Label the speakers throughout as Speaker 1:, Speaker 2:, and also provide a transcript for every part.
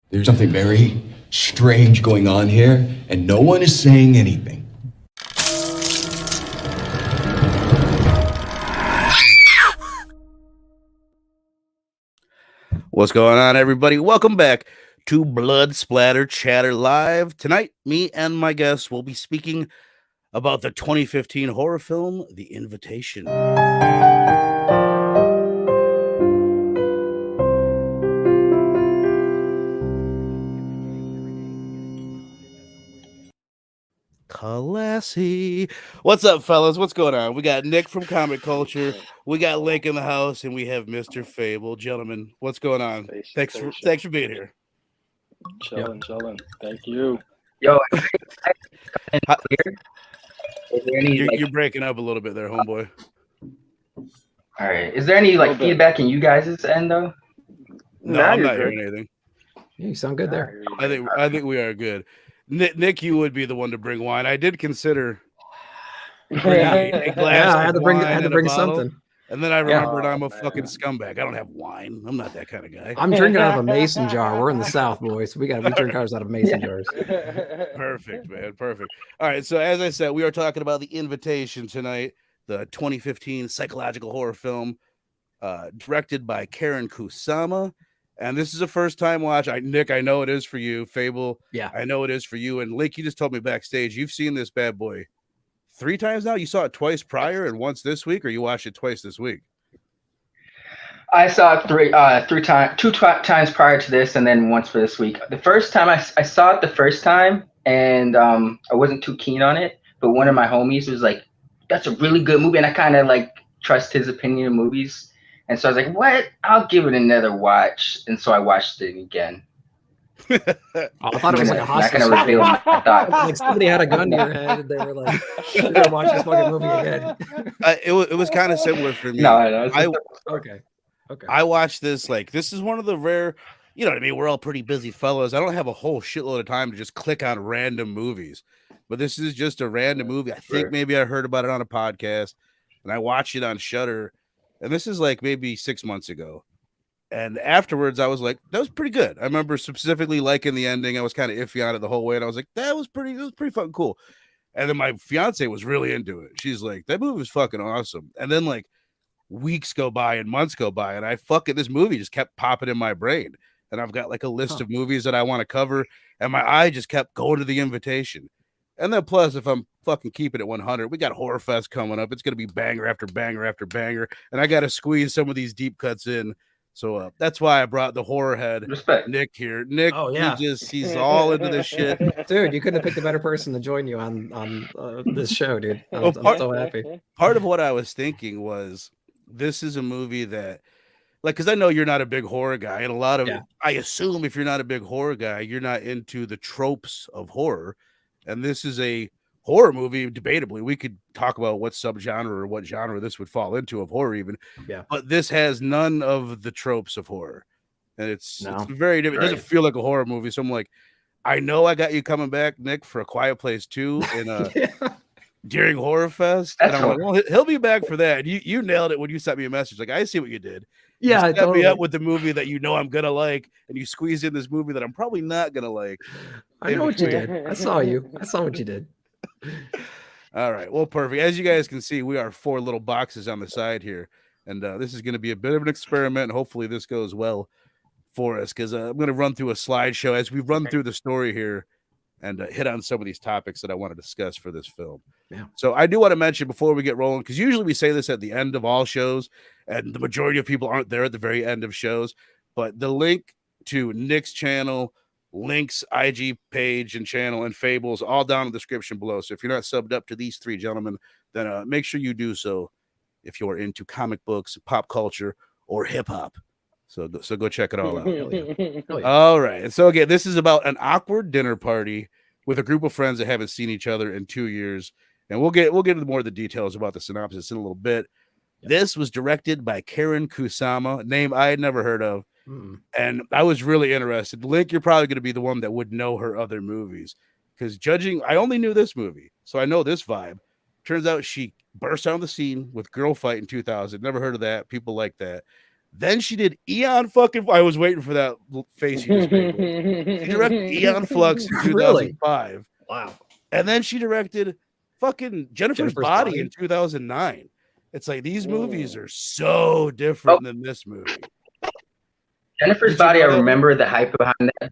Speaker 1: There's something very strange going on here, and no one is saying anything.
Speaker 2: What's going on, everybody? Welcome back to Blood Splatter Chatter Live. Tonight, me and my guests will be speaking about the 2015 horror film, The Invitation. Classy. What's up, fellas? What's going on? We got Nick from Comic Culture. We got Lynk in the house, and we have Mr. Phable. Gentlemen, what's going on? Thanks for being here.
Speaker 3: Chilling. Thank you.
Speaker 4: Yo,
Speaker 2: You're breaking up a little bit there, homeboy.
Speaker 4: all right. Is there any feedback in you guys' end though?
Speaker 2: No, I'm not hearing anything.
Speaker 5: Yeah, you sound good there.
Speaker 2: I think we are good. Nick, you would be the one to bring wine. I did consider a glass.
Speaker 5: I had to bring something.
Speaker 2: And then I remembered I'm a fucking scumbag. I don't have wine. I'm not that kind of guy.
Speaker 5: I'm drinking out of a mason jar. We're in the South, boys. We drink ours out of mason jars.
Speaker 2: Perfect, man. Perfect. All right. So as I said, we are talking about The Invitation tonight, the 2015 psychological horror film, directed by Karyn Kusama. And this is a first time watch. Nick, I know it is for you. Phable,
Speaker 5: yeah,
Speaker 2: I know it is for you. And Link, you just told me backstage you've seen this bad boy 3 times now. You saw it twice prior and once this week, or you watched it twice this week?
Speaker 4: I saw it two times prior to this, and then once for this week. The first time I saw it the first time, and I wasn't too keen on it. But one of my homies was like, "That's a really good movie," and I kind of trust his opinion of movies. And so I was like, "What? I'll give it another watch." And so I watched it again.
Speaker 5: I thought it was like a hostage.
Speaker 4: Not gonna reveal my thoughts.
Speaker 5: Like somebody had a gun to your head, and they were like, "You're gonna watch this fucking movie again."
Speaker 2: It was kind of similar for me.
Speaker 4: No,
Speaker 5: okay.
Speaker 2: I watched this. This is one of the rare. You know what I mean? We're all pretty busy fellows. I don't have a whole shitload of time to just click on random movies, but this is just a random movie. I think maybe I heard about it on a podcast, and I watched it on Shudder. And this is maybe 6 months ago. And afterwards, I was like, that was pretty good. I remember specifically liking the ending. I was kind of iffy on it the whole way. And I was like, that was pretty fucking cool. And then my fiance was really into it. She's like, that movie was fucking awesome. And then weeks go by and months go by. And this movie just kept popping in my brain. And I've got a list of movies that I want to cover. And my eye just kept going to The Invitation. And then plus, if I'm fucking keeping it 100, we got Horror Fest coming up. It's going to be banger after banger after banger. And I got to squeeze some of these deep cuts in. So that's why I brought the horror head, Nick, here. Nick, he's all into this shit.
Speaker 5: Dude, you couldn't have picked a better person to join you on this show, dude. I'm so happy.
Speaker 2: Part of what I was thinking was this is a movie that, because I know you're not a big horror guy. And I assume if you're not a big horror guy, you're not into the tropes of horror. And this is a horror movie, debatably. We could talk about what subgenre or what genre this would fall into of horror even.
Speaker 5: Yeah.
Speaker 2: But this has none of the tropes of horror. And it's very different. It doesn't feel like a horror movie. So I'm like, I know I got you coming back, Nick, for A Quiet Place 2 during Horror Fest. And I'm like, well, he'll be back for that. And you nailed it when you sent me a message. I see what you did.
Speaker 5: Yeah,
Speaker 2: you set me up with the movie that I'm gonna like, and you squeeze in this movie that I'm probably not gonna like.
Speaker 5: I know what you did. I saw you. I saw what you did.
Speaker 2: All right. Well, perfect. As you guys can see, we are 4 little boxes on the side here, and this is going to be a bit of an experiment. Hopefully, this goes well for us because I'm going to run through a slideshow as we run through the story here and hit on some of these topics that I want to discuss for this film.
Speaker 5: Yeah.
Speaker 2: So I do want to mention before we get rolling, because usually we say this at the end of all shows, and the majority of people aren't there at the very end of shows, but the link to Nick's channel, Link's IG page and channel, and Phable's all down in the description below. So if you're not subbed up to these 3 gentlemen, then make sure you do so if you're into comic books, pop culture, or hip-hop. So go check it all out.
Speaker 5: Hell yeah.
Speaker 2: All right. So again, this is about an awkward dinner party with a group of friends that haven't seen each other in 2 years. And we'll get into more of the details about the synopsis in a little bit. Yep. This was directed by Karyn Kusama, a name I had never heard of. And I was really interested. Link, you're probably going to be the one that would know her other movies. Because I only knew this movie. So I know this vibe. Turns out she burst on the scene with Girl Fight in 2000. Never heard of that. People like that. Then she did Eon fucking. I was waiting for that face you just made. She directed Eon Flux in 2005.
Speaker 5: Wow.
Speaker 2: And then she directed fucking Jennifer's Body in 2009. It's like these movies are so different than this movie.
Speaker 4: Jennifer's Body, I remember the hype behind that.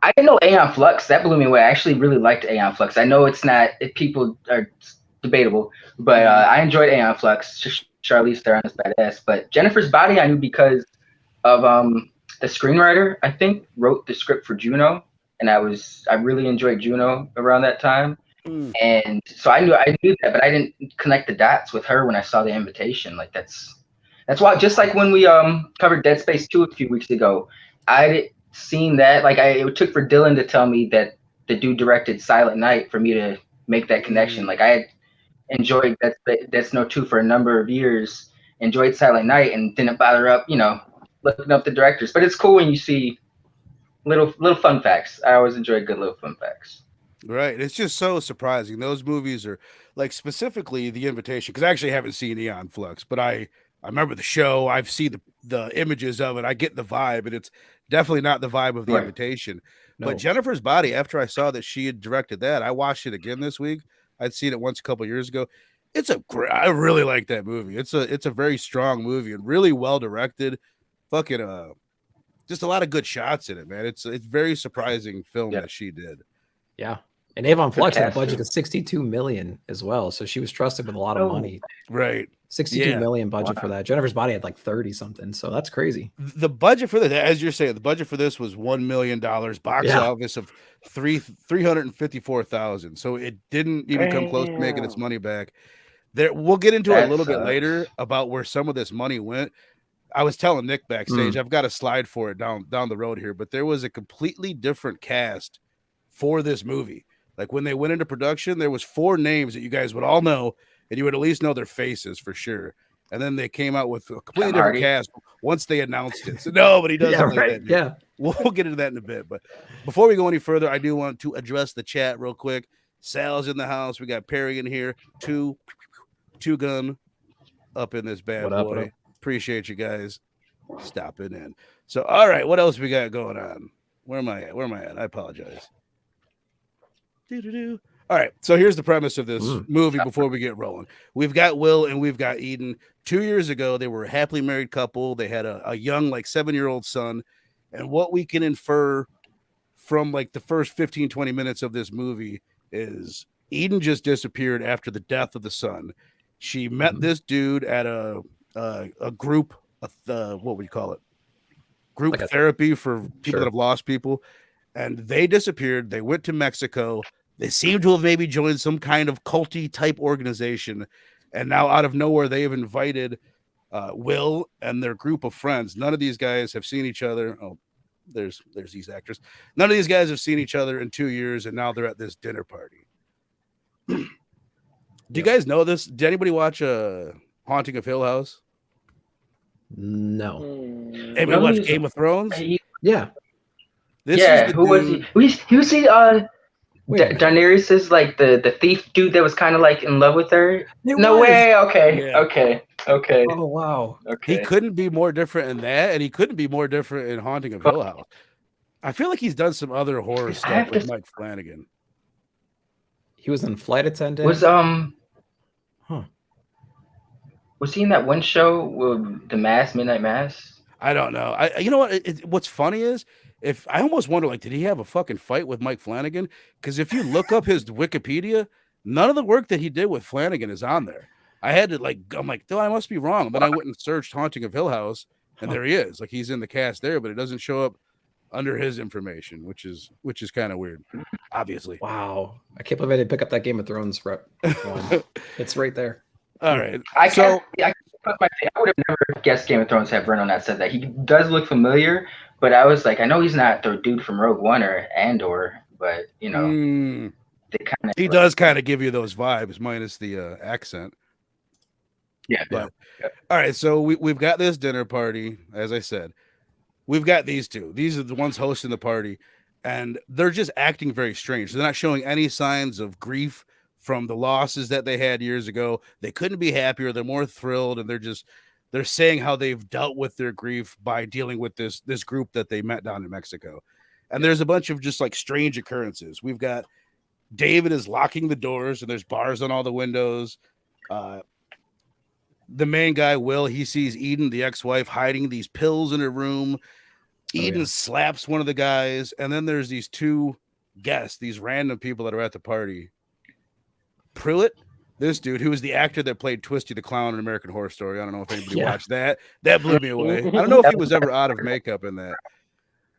Speaker 4: I didn't know Aeon Flux. That blew me away. I actually really liked Aeon Flux. I know it's not, people are debatable, but I enjoyed Aeon Flux. Charlize Theron is badass. But Jennifer's Body, I knew because of the screenwriter, I think, wrote the script for Juno. And I really enjoyed Juno around that time. And so I knew that, but I didn't connect the dots with her when I saw The Invitation. Like that's why, just like when we covered Dead Space 2 a few weeks ago, I seen that. Like it took for Dylan to tell me that the dude directed Silent Night for me to make that connection. Like I had enjoyed Dead Note 2 for a number of years, enjoyed Silent Night, and didn't bother up, looking up the directors. But it's cool when you see little fun facts. I always enjoy good little fun facts.
Speaker 2: Right. It's just so surprising. Those movies are like, specifically The Invitation, because I actually haven't seen Eon Flux, but I remember the show. I've seen the images of it. I get the vibe, and it's definitely not the vibe of The Invitation. No. But Jennifer's Body, after I saw that she had directed that, I watched it again this week. I'd seen it once a couple years ago. I really like that movie. It's a very strong movie and really well directed. Fucking just a lot of good shots in it, man. It's very surprising film that she did.
Speaker 5: Yeah. And Aeon Flux had a budget of $62 million as well. So she was trusted with a lot of money.
Speaker 2: Right.
Speaker 5: $62 million budget for that. Jennifer's Body had like 30 something. So that's crazy.
Speaker 2: The budget for this, as you're saying, the budget for this was $1 million, box office of $354,000. So it didn't even come close to making its money back. We'll get into it a little bit later about where some of this money went. I was telling Nick backstage, I've got a slide for it down the road here, but there was a completely different cast for this movie. Like when they went into production, there was 4 names that you guys would all know, and you would at least know their faces for sure. And then they came out with a completely different cast once they announced it. So nobody does that.
Speaker 5: Yeah.
Speaker 2: We'll get into that in a bit. But before we go any further, I do want to address the chat real quick. Sal's in the house. We got Perry in here. Two gun up in this bad boy. Appreciate you guys stopping in. So, all right, what else we got going on? Where am I at? I apologize. All right, so here's the premise of this movie before we get rolling. We've got Will and we've got Eden. 2 years ago, they were a happily married couple. They had a young, like 7-year-old son. And what we can infer from like the first 15, 20 minutes of this movie is Eden just disappeared after the death of the son. She met this dude at a group, what would you call it? Group like therapy for people that have lost people. And they disappeared. They went to Mexico. They seem to have maybe joined some kind of culty type organization. And now out of nowhere, they have invited Will and their group of friends. None of these guys have seen each other. Oh, there's these actors. None of these guys have seen each other in 2 years. And now they're at this dinner party. Do you guys know this? Did anybody watch Haunting of Hill House?
Speaker 5: No.
Speaker 2: Anybody watch Game of Thrones?
Speaker 5: Yeah.
Speaker 4: Who was he? He was Daenerys is like the thief dude that was kind of like in love with her. No way. Okay.
Speaker 5: Oh wow.
Speaker 2: Okay. He couldn't be more different in that, and he couldn't be more different in Haunting of Hill House. I feel like he's done some other horror stuff with Mike Flanagan.
Speaker 5: He was in Flight Attendant.
Speaker 4: Was he in that one show with the Midnight Mass?
Speaker 2: I don't know. You know what? What's funny is, if I almost wonder, like, did he have a fucking fight with Mike Flanagan? Because if you look up his Wikipedia, none of the work that he did with Flanagan is on there. I had to I'm like, I must be wrong. Then I went and searched Haunting of Hill House, and there he is. Like, he's in the cast there, but it doesn't show up under his information, which is kind of weird. Obviously.
Speaker 5: Wow, I can't believe I didn't pick up that Game of Thrones rep. It's right there.
Speaker 2: All right.
Speaker 4: I would have never guessed Game of Thrones had Brennan that said that. He does look familiar, but I was like, I know he's not the dude from Rogue One or Andor, but they kind of.
Speaker 2: He does kind of give you those vibes, minus the accent.
Speaker 4: Yeah.
Speaker 2: But all right, so we've got this dinner party, as I said. We've got these two. These are the ones hosting the party, and they're just acting very strange. They're not showing any signs of grief from the losses that they had years ago. They couldn't be happier. They're more thrilled, and they're they're saying how they've dealt with their grief by dealing with this group that they met down in Mexico. And there's a bunch of just like strange occurrences. We've got David is locking the doors and there's bars on all the windows. The main guy, Will, he sees Eden, the ex-wife, hiding these pills in her room. Eden slaps one of the guys. And then there's these two guests, these random people that are at the party. Pruitt, this dude, who was the actor that played Twisty the Clown in American Horror Story. I don't know if anybody watched that. That blew me away. I don't know if he was ever out of makeup in that.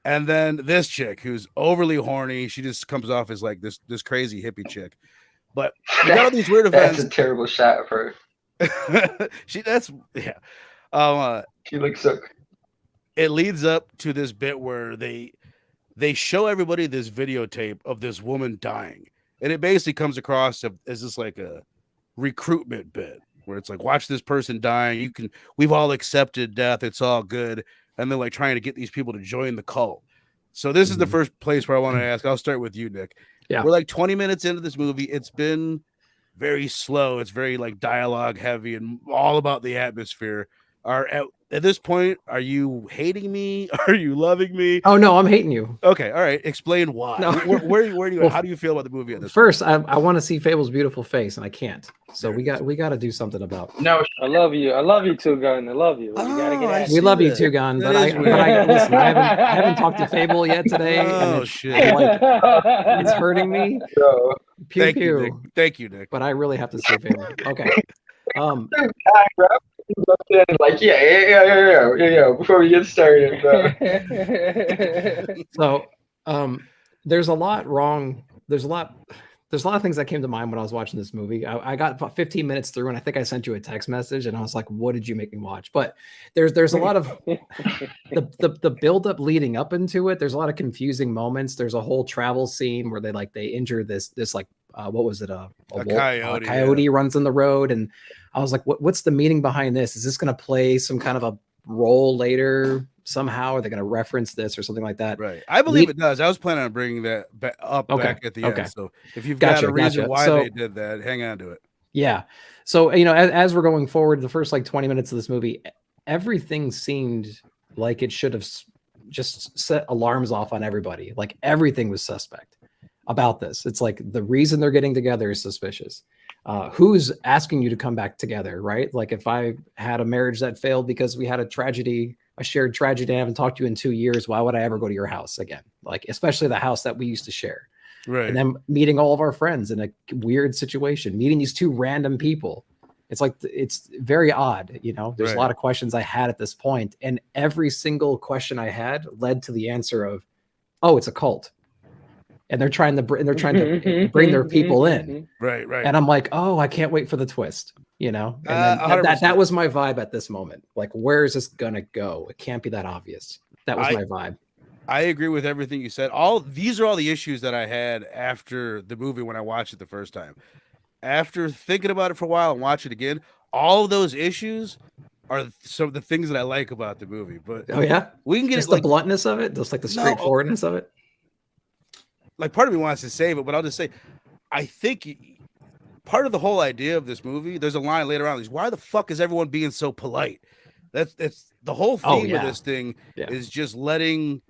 Speaker 2: And then this chick who's overly horny. She just comes off as like this crazy hippie chick. But we got all these weird events.
Speaker 4: That's a terrible shot of her.
Speaker 2: She
Speaker 4: looks so.
Speaker 2: It leads up to this bit where they show everybody this videotape of this woman dying, and it basically comes across as this like a recruitment bit where it's like, watch this person dying. We've all accepted death. It's all good. And they're like trying to get these people to join the cult. So this is the first place where I want to ask. I'll start with you, Nick.
Speaker 5: Yeah,
Speaker 2: we're like 20 minutes into this movie. It's been very slow. It's very like dialogue heavy and all about the atmosphere. At this point, are you hating me? Are you loving me?
Speaker 5: Oh no, I'm hating you.
Speaker 2: Okay, all right. Explain why.
Speaker 5: No.
Speaker 2: Where do you? How do you feel about the movie at this
Speaker 5: First, I want to see Fable's beautiful face, and I can't. So we got to do something about.
Speaker 4: No,
Speaker 3: I love you too, Gun. I love you. You gotta get at
Speaker 5: We love you too, Gun. But listen, I haven't talked to Fable yet today.
Speaker 2: Oh
Speaker 5: and
Speaker 2: shit!
Speaker 5: It's hurting me.
Speaker 4: no.
Speaker 5: Pew,
Speaker 2: Thank
Speaker 5: pew.
Speaker 2: you, Nick. Thank you, Nick.
Speaker 5: But I really have to see Fable. Okay.
Speaker 4: Like yeah. Before we get started, bro.
Speaker 5: So, there's a lot wrong. There's a lot of things that came to mind when I was watching this movie. I got about 15 minutes through, and I think I sent you a text message, and I was like, "What did you make me watch?" But there's a lot of the build up leading up into it. There's a lot of confusing moments. There's a whole travel scene where they injure this like what was it? A coyote runs in the road, and I was like, what's the meaning behind this? Is this going to play some kind of a role later somehow? Are they going to reference this or something like that?
Speaker 2: Right. I believe it does. I was planning on bringing that up back at the end. So if you've got a reason why they did that, hang on to it.
Speaker 5: Yeah. So, as we're going forward, the first like 20 minutes of this movie, everything seemed like it should have just set alarms off on everybody. Like everything was suspect about this. It's like the reason they're getting together is suspicious. Who's asking you to come back together, right? Like if I had a marriage that failed because we had a shared tragedy, and I haven't talked to you in 2 years, why would I ever go to your house again? Like, especially the house that we used to share.
Speaker 2: Right.
Speaker 5: And then meeting all of our friends in a weird situation, meeting these two random people. It's like, it's very odd. There's a lot of questions I had at this point, and every single question I had led to the answer of, oh, it's a cult. And they're trying to bring their people in.
Speaker 2: Right.
Speaker 5: And I'm like, oh, I can't wait for the twist, And then that was my vibe at this moment. Like, where is this gonna go? It can't be that obvious. That was my vibe.
Speaker 2: I agree with everything you said. These are all the issues that I had after the movie when I watched it the first time. After thinking about it for a while and watch it again, all of those issues are some of the things that I like about the movie. But we can get
Speaker 5: just the bluntness of it, just like the straightforwardness of it.
Speaker 2: Like part of me wants to save it, but I'll just say, I think part of the whole idea of this movie, there's a line later on, is why the fuck is everyone being so polite? That's the whole theme of this thing is just letting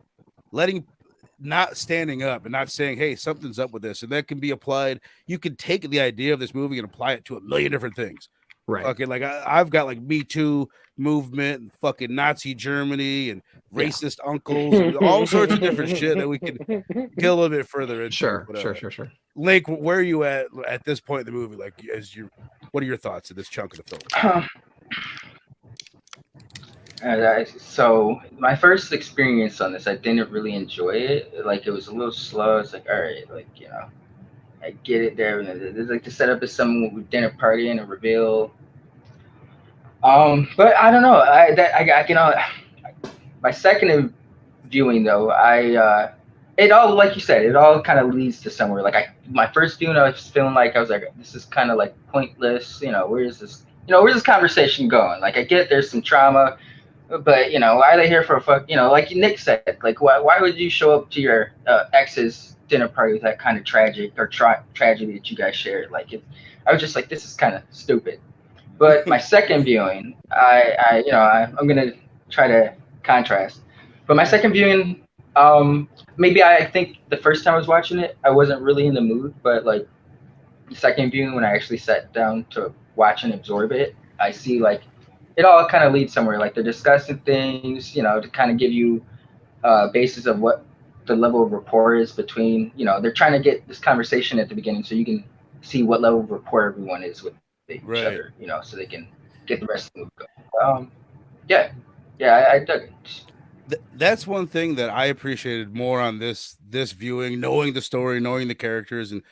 Speaker 2: not standing up and not saying, hey, something's up with this. And that can be applied. You can take the idea of this movie and apply it to a million different things.
Speaker 5: Right.
Speaker 2: Okay, like I've got like Me Too movement and fucking Nazi Germany and racist uncles and all sorts of different shit that we can get a little bit further into.
Speaker 5: Sure.
Speaker 2: Link, where are you at this point in the movie? Like, what are your thoughts of this chunk of the film?
Speaker 4: So my first experience on this, I didn't really enjoy it. Like it was a little slow. It's like, all right, like I get it there. There's like the setup is someone with dinner party and a reveal. But I don't know. My second viewing though, it all, like you said, it all kind of leads to somewhere. Like my first viewing, I was feeling like this is kind of like pointless. Where's this conversation going? Like I get there's some trauma, but why are they here for a fuck? Like Nick said, like why would you show up to your ex's dinner party with that kind of tragedy that you guys shared? Like I was just like, this is kind of stupid. But my second viewing, I'm gonna try to contrast. But my second viewing, maybe I think the first time I was watching it, I wasn't really in the mood. But like the second viewing, when I actually sat down to watch and absorb it, I see like it all kind of leads somewhere. Like they're discussing things, to kind of give you basis of what the level of rapport is between. They're trying to get this conversation at the beginning, so you can see what level of rapport everyone is with each other. So they can get the rest of the movie going. I dug it.
Speaker 2: That's one thing that I appreciated more on this viewing, knowing the story, knowing the characters, and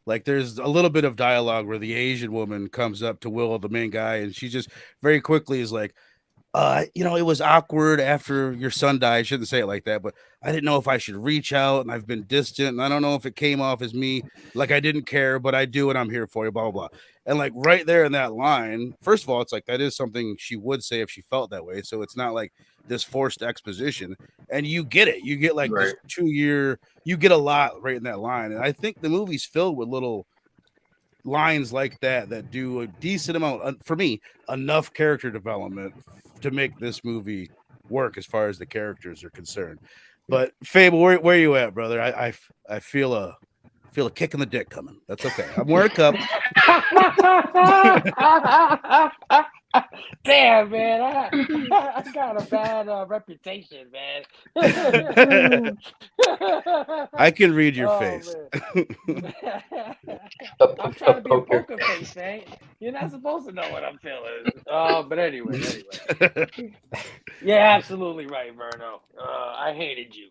Speaker 2: like there's a little bit of dialogue where the Asian woman comes up to Will, the main guy, and she just very quickly is like, it was awkward after your son died. I shouldn't say it like that, but I didn't know if I should reach out, and I've been distant, and I don't know if it came off as me like I didn't care, but I do, and I'm here for you, blah, blah, blah. And like right there in that line, first of all, it's like that is something she would say if she felt that way. So it's not like this forced exposition, and you get it. You get like this 2-year, you get a lot right in that line. And I think the movie's filled with little lines like that do a decent amount, for me, enough character development to make this movie work as far as the characters are concerned. But Phable, where you at, brother? I feel a kick in the dick coming. That's okay. I'm wearing a cup.
Speaker 6: Damn, man, I got a bad reputation, man.
Speaker 2: I can read your face.
Speaker 6: I'm trying to be a poker face, man. You're not supposed to know what I'm feeling. But anyway. Yeah, absolutely right, Verno. I hated you.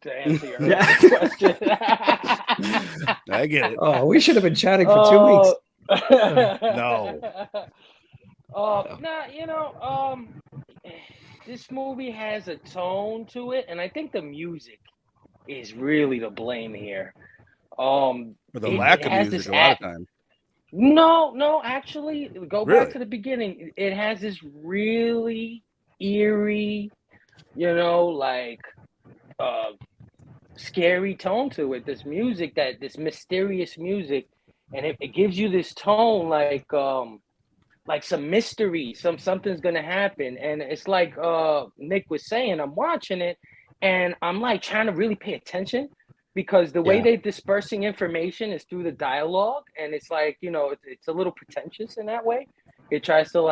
Speaker 6: To answer your question.
Speaker 2: I get it.
Speaker 5: Oh, we should have been chatting for 2 weeks.
Speaker 2: No.
Speaker 6: This movie has a tone to it, and I think the music is really to blame here.
Speaker 2: For the lack of music a lot of times.
Speaker 6: No, actually, go back to the beginning. It has this really eerie, scary tone to it. This music, this mysterious music, and it gives you this tone like some mystery, something's gonna happen. And it's like Nick was saying, I'm watching it and I'm like trying to really pay attention, because the way they're dispersing information is through the dialogue, and it's like, it's a little pretentious in that way. It tries to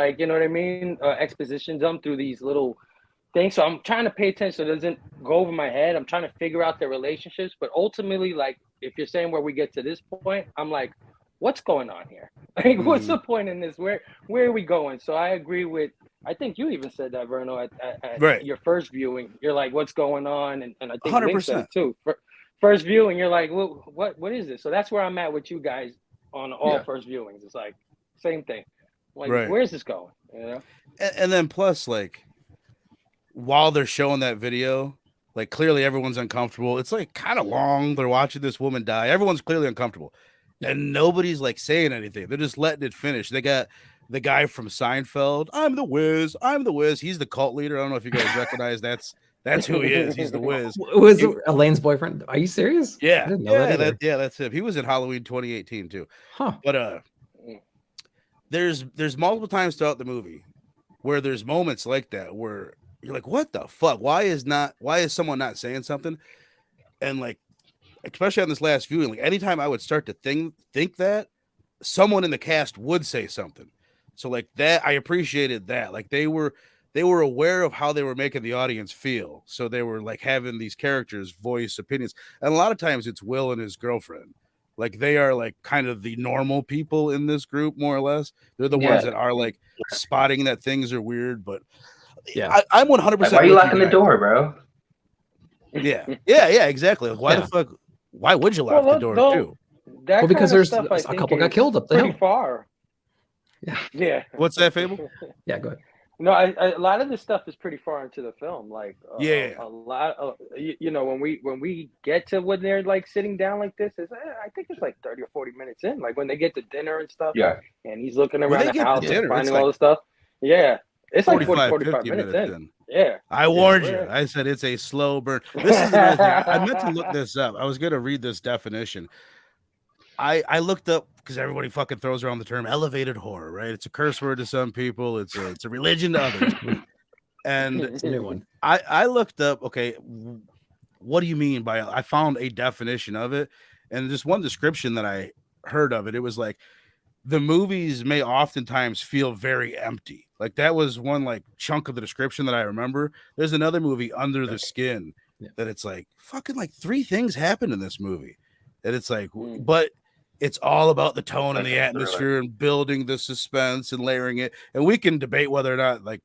Speaker 6: exposition dump through these little things. So I'm trying to pay attention so it doesn't go over my head. I'm trying to figure out their relationships, but ultimately, like, if you're saying where we get to this point, I'm like, what's going on here? Like, what's the point in this? Where are we going? So I agree with, I think you even said that, Verno, at your first viewing. You're like, what's going on? And I think 100%. Lynk said it too. First viewing, you're like, well, what is this? So that's where I'm at with you guys on all first viewings. It's like, same thing. Like, where's this going?
Speaker 2: And then plus, like, while they're showing that video, like, clearly everyone's uncomfortable. It's like kind of long. They're watching this woman die. Everyone's clearly uncomfortable. And nobody's like saying anything. They're just letting it finish. They got the guy from Seinfeld. I'm the Wiz. He's the cult leader. I don't know if you guys recognize that's who he is. He's the Wiz.
Speaker 5: Was Elaine's boyfriend? Are you serious?
Speaker 2: Yeah. That's him. He was in Halloween 2018 too.
Speaker 5: Huh.
Speaker 2: But there's multiple times throughout the movie where there's moments like that where you're like, what the fuck? Why is someone not saying something? And like, especially on this last viewing, like anytime I would start to think that, someone in the cast would say something. So like that, I appreciated that. Like they were aware of how they were making the audience feel. So they were like having these characters voice opinions. And a lot of times it's Will and his girlfriend. Like they are like kind of the normal people in this group, more or less. They're the ones that are like spotting that things are weird. But I'm 100%.
Speaker 4: Like, why are you locking the door, bro?
Speaker 2: Yeah, exactly. Like, why the fuck? Why would you lock the door too?
Speaker 5: Because there's a couple got killed up there.
Speaker 6: Pretty far. Yeah.
Speaker 2: What's that, Phable?
Speaker 5: Yeah, go ahead.
Speaker 6: No, a lot of this stuff is pretty far into the film. Like,
Speaker 2: a
Speaker 6: lot of, when we get to when they're like sitting down like this, I think it's like 30 or 40 minutes in. Like when they get to dinner and stuff.
Speaker 4: Yeah.
Speaker 6: And he's looking around the house and finding all the stuff. Yeah. It's like 45 minutes in. Yeah.
Speaker 2: I warned you. I said it's a slow burn. This is another thing. I meant to look this up. I was going to read this definition. I looked up because everybody fucking throws around the term elevated horror, right? It's a curse word to some people. It's a religion to others. And
Speaker 5: It's a new one.
Speaker 2: I looked up, okay, what do you mean by, I found a definition of it, and just one description that I heard of it. It was like, the movies may oftentimes feel very empty. Like that was one like chunk of the description that I remember. There's another movie, Under the Skin, that it's like fucking like 3 things happen in this movie. And it's like, but it's all about the tone and the atmosphere and building the suspense and layering it. And we can debate whether or not like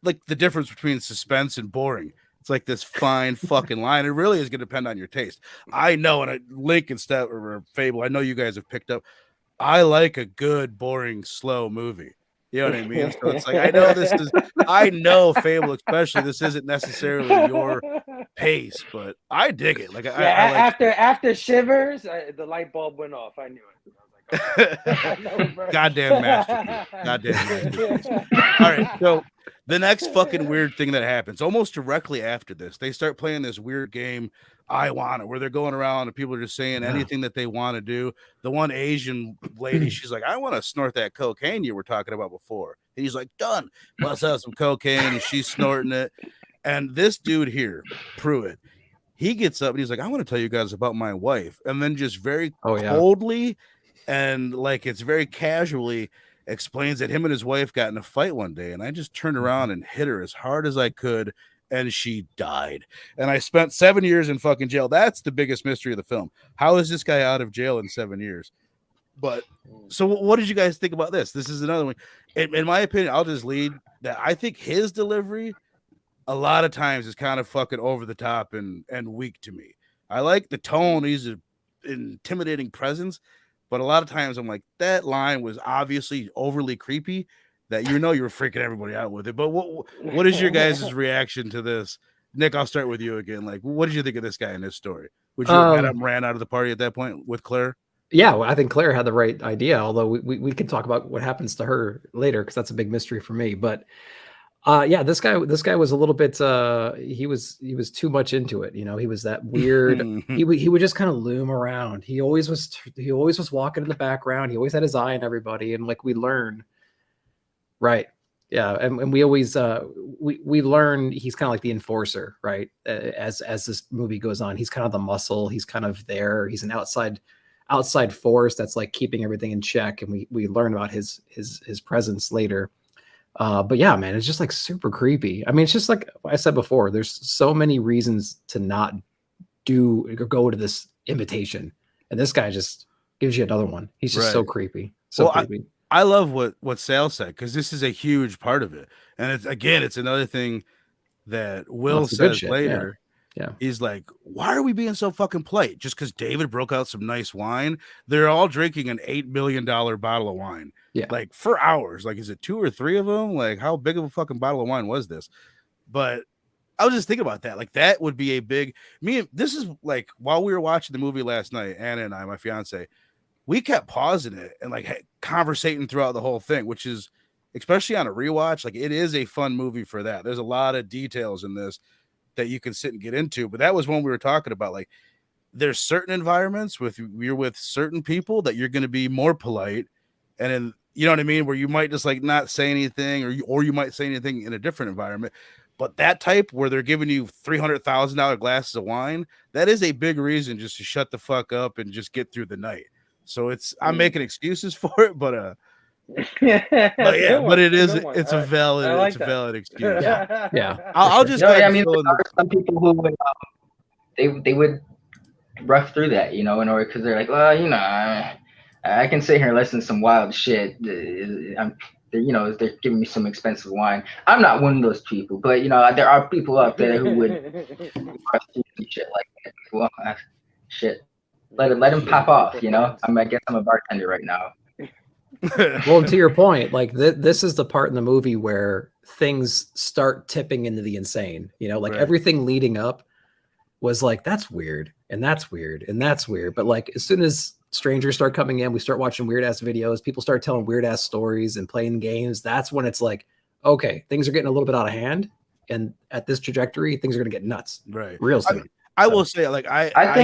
Speaker 2: the difference between suspense and boring. It's like this fine fucking line. It really is going to depend on your taste. I know, and Lynk and stuff or Phable, I know you guys have picked up. I like a good, boring, slow movie. You know what I mean? So it's like, I know Phable, especially, this isn't necessarily your pace, but I dig it. Like, I like
Speaker 3: after Shivers, the light bulb went off. I knew it. I was like,
Speaker 2: goddamn masterpiece. Goddamn masterpiece. All right, so the next fucking weird thing that happens almost directly after this, they start playing this weird game, I Want It, where they're going around and people are just saying anything that they want to do. The one Asian lady, she's like, I want to snort that cocaine you were talking about before. And he's like, done. Bust out some cocaine, and she's snorting it. And this dude here, Pruitt, he gets up and he's like, I want to tell you guys about my wife. And then just very coldly and like it's very casually explains that him and his wife got in a fight one day, and I just turned around and hit her as hard as I could, and she died. And I spent 7 years in fucking jail. That's the biggest mystery of the film. How is this guy out of jail in 7 years? But so what did you guys think about this? This is another one. In my opinion, I'll just lead that I think his delivery a lot of times is kind of fucking over the top and weak to me. I like the tone. He's an intimidating presence. But a lot of times I'm like, that line was obviously overly creepy that you were freaking everybody out with it. But what is your guys' reaction to this? Nick, I'll start with you again. Like, what did you think of this guy in this story? Would you have had him ran out of the party at that point with Claire?
Speaker 5: Yeah, well, I think Claire had the right idea, although we can talk about what happens to her later because that's a big mystery for me. But yeah, this guy was a little bit he was too much into it. He was that weird. he would just kind of loom around. He always was walking in the background. He always had his eye on everybody, and like we learn, right? Yeah, and we always we learn he's kind of like the enforcer, right? As this movie goes on, he's kind of the muscle. He's kind of there. He's an outside force that's like keeping everything in check, and we learn about his presence later. But yeah, man, it's just like super creepy. I mean, it's just like I said before, there's so many reasons to not go to this invitation. And this guy just gives you another one. He's just so creepy. So creepy.
Speaker 2: I love what Sal said, because this is a huge part of it. And it's another thing that Will says later.
Speaker 5: Yeah.
Speaker 2: He's like, why are we being so fucking polite? Just because David broke out some nice wine? They're all drinking an $8 million bottle of wine.
Speaker 5: Yeah.
Speaker 2: Like for hours. Like, is it 2 or 3 of them? Like, how big of a fucking bottle of wine was this? But I was just thinking about that. Like, that would be this is like, while we were watching the movie last night, Anna and I, my fiance, we kept pausing it and like conversating throughout the whole thing, which is, especially on a rewatch, like it is a fun movie for that. There's a lot of details in this that you can sit and get into. But that was when we were talking about, like, there's certain environments you're with certain people that you're going to be more polite. And then, you know what I mean? Where you might just like not say anything, or you might say anything in a different environment. But that type where they're giving you $300,000 glasses of wine, that is a big reason just to shut the fuck up and just get through the night. So I'm making excuses for it, but it's a valid excuse.
Speaker 5: Yeah.
Speaker 2: I'll just
Speaker 4: I mean, there are some people who would they would rough through that, in order, because they're like, well, I can sit here and listen to some wild shit. They're giving me some expensive wine. I'm not one of those people, but there are people out there who would rough through shit like that. Well, shit, let him pop off. I guess I'm a bartender right now.
Speaker 5: Well, to your point, like this is the part in the movie where things start tipping into the insane. Everything leading up was like, that's weird, and that's weird, and that's weird. But like as soon as strangers start coming in, we start watching weird ass videos, people start telling weird ass stories and playing games. That's when it's like, okay, things are getting a little bit out of hand, and at this trajectory, things are gonna get nuts.
Speaker 2: Right.
Speaker 5: Real soon.
Speaker 2: I will say, like, I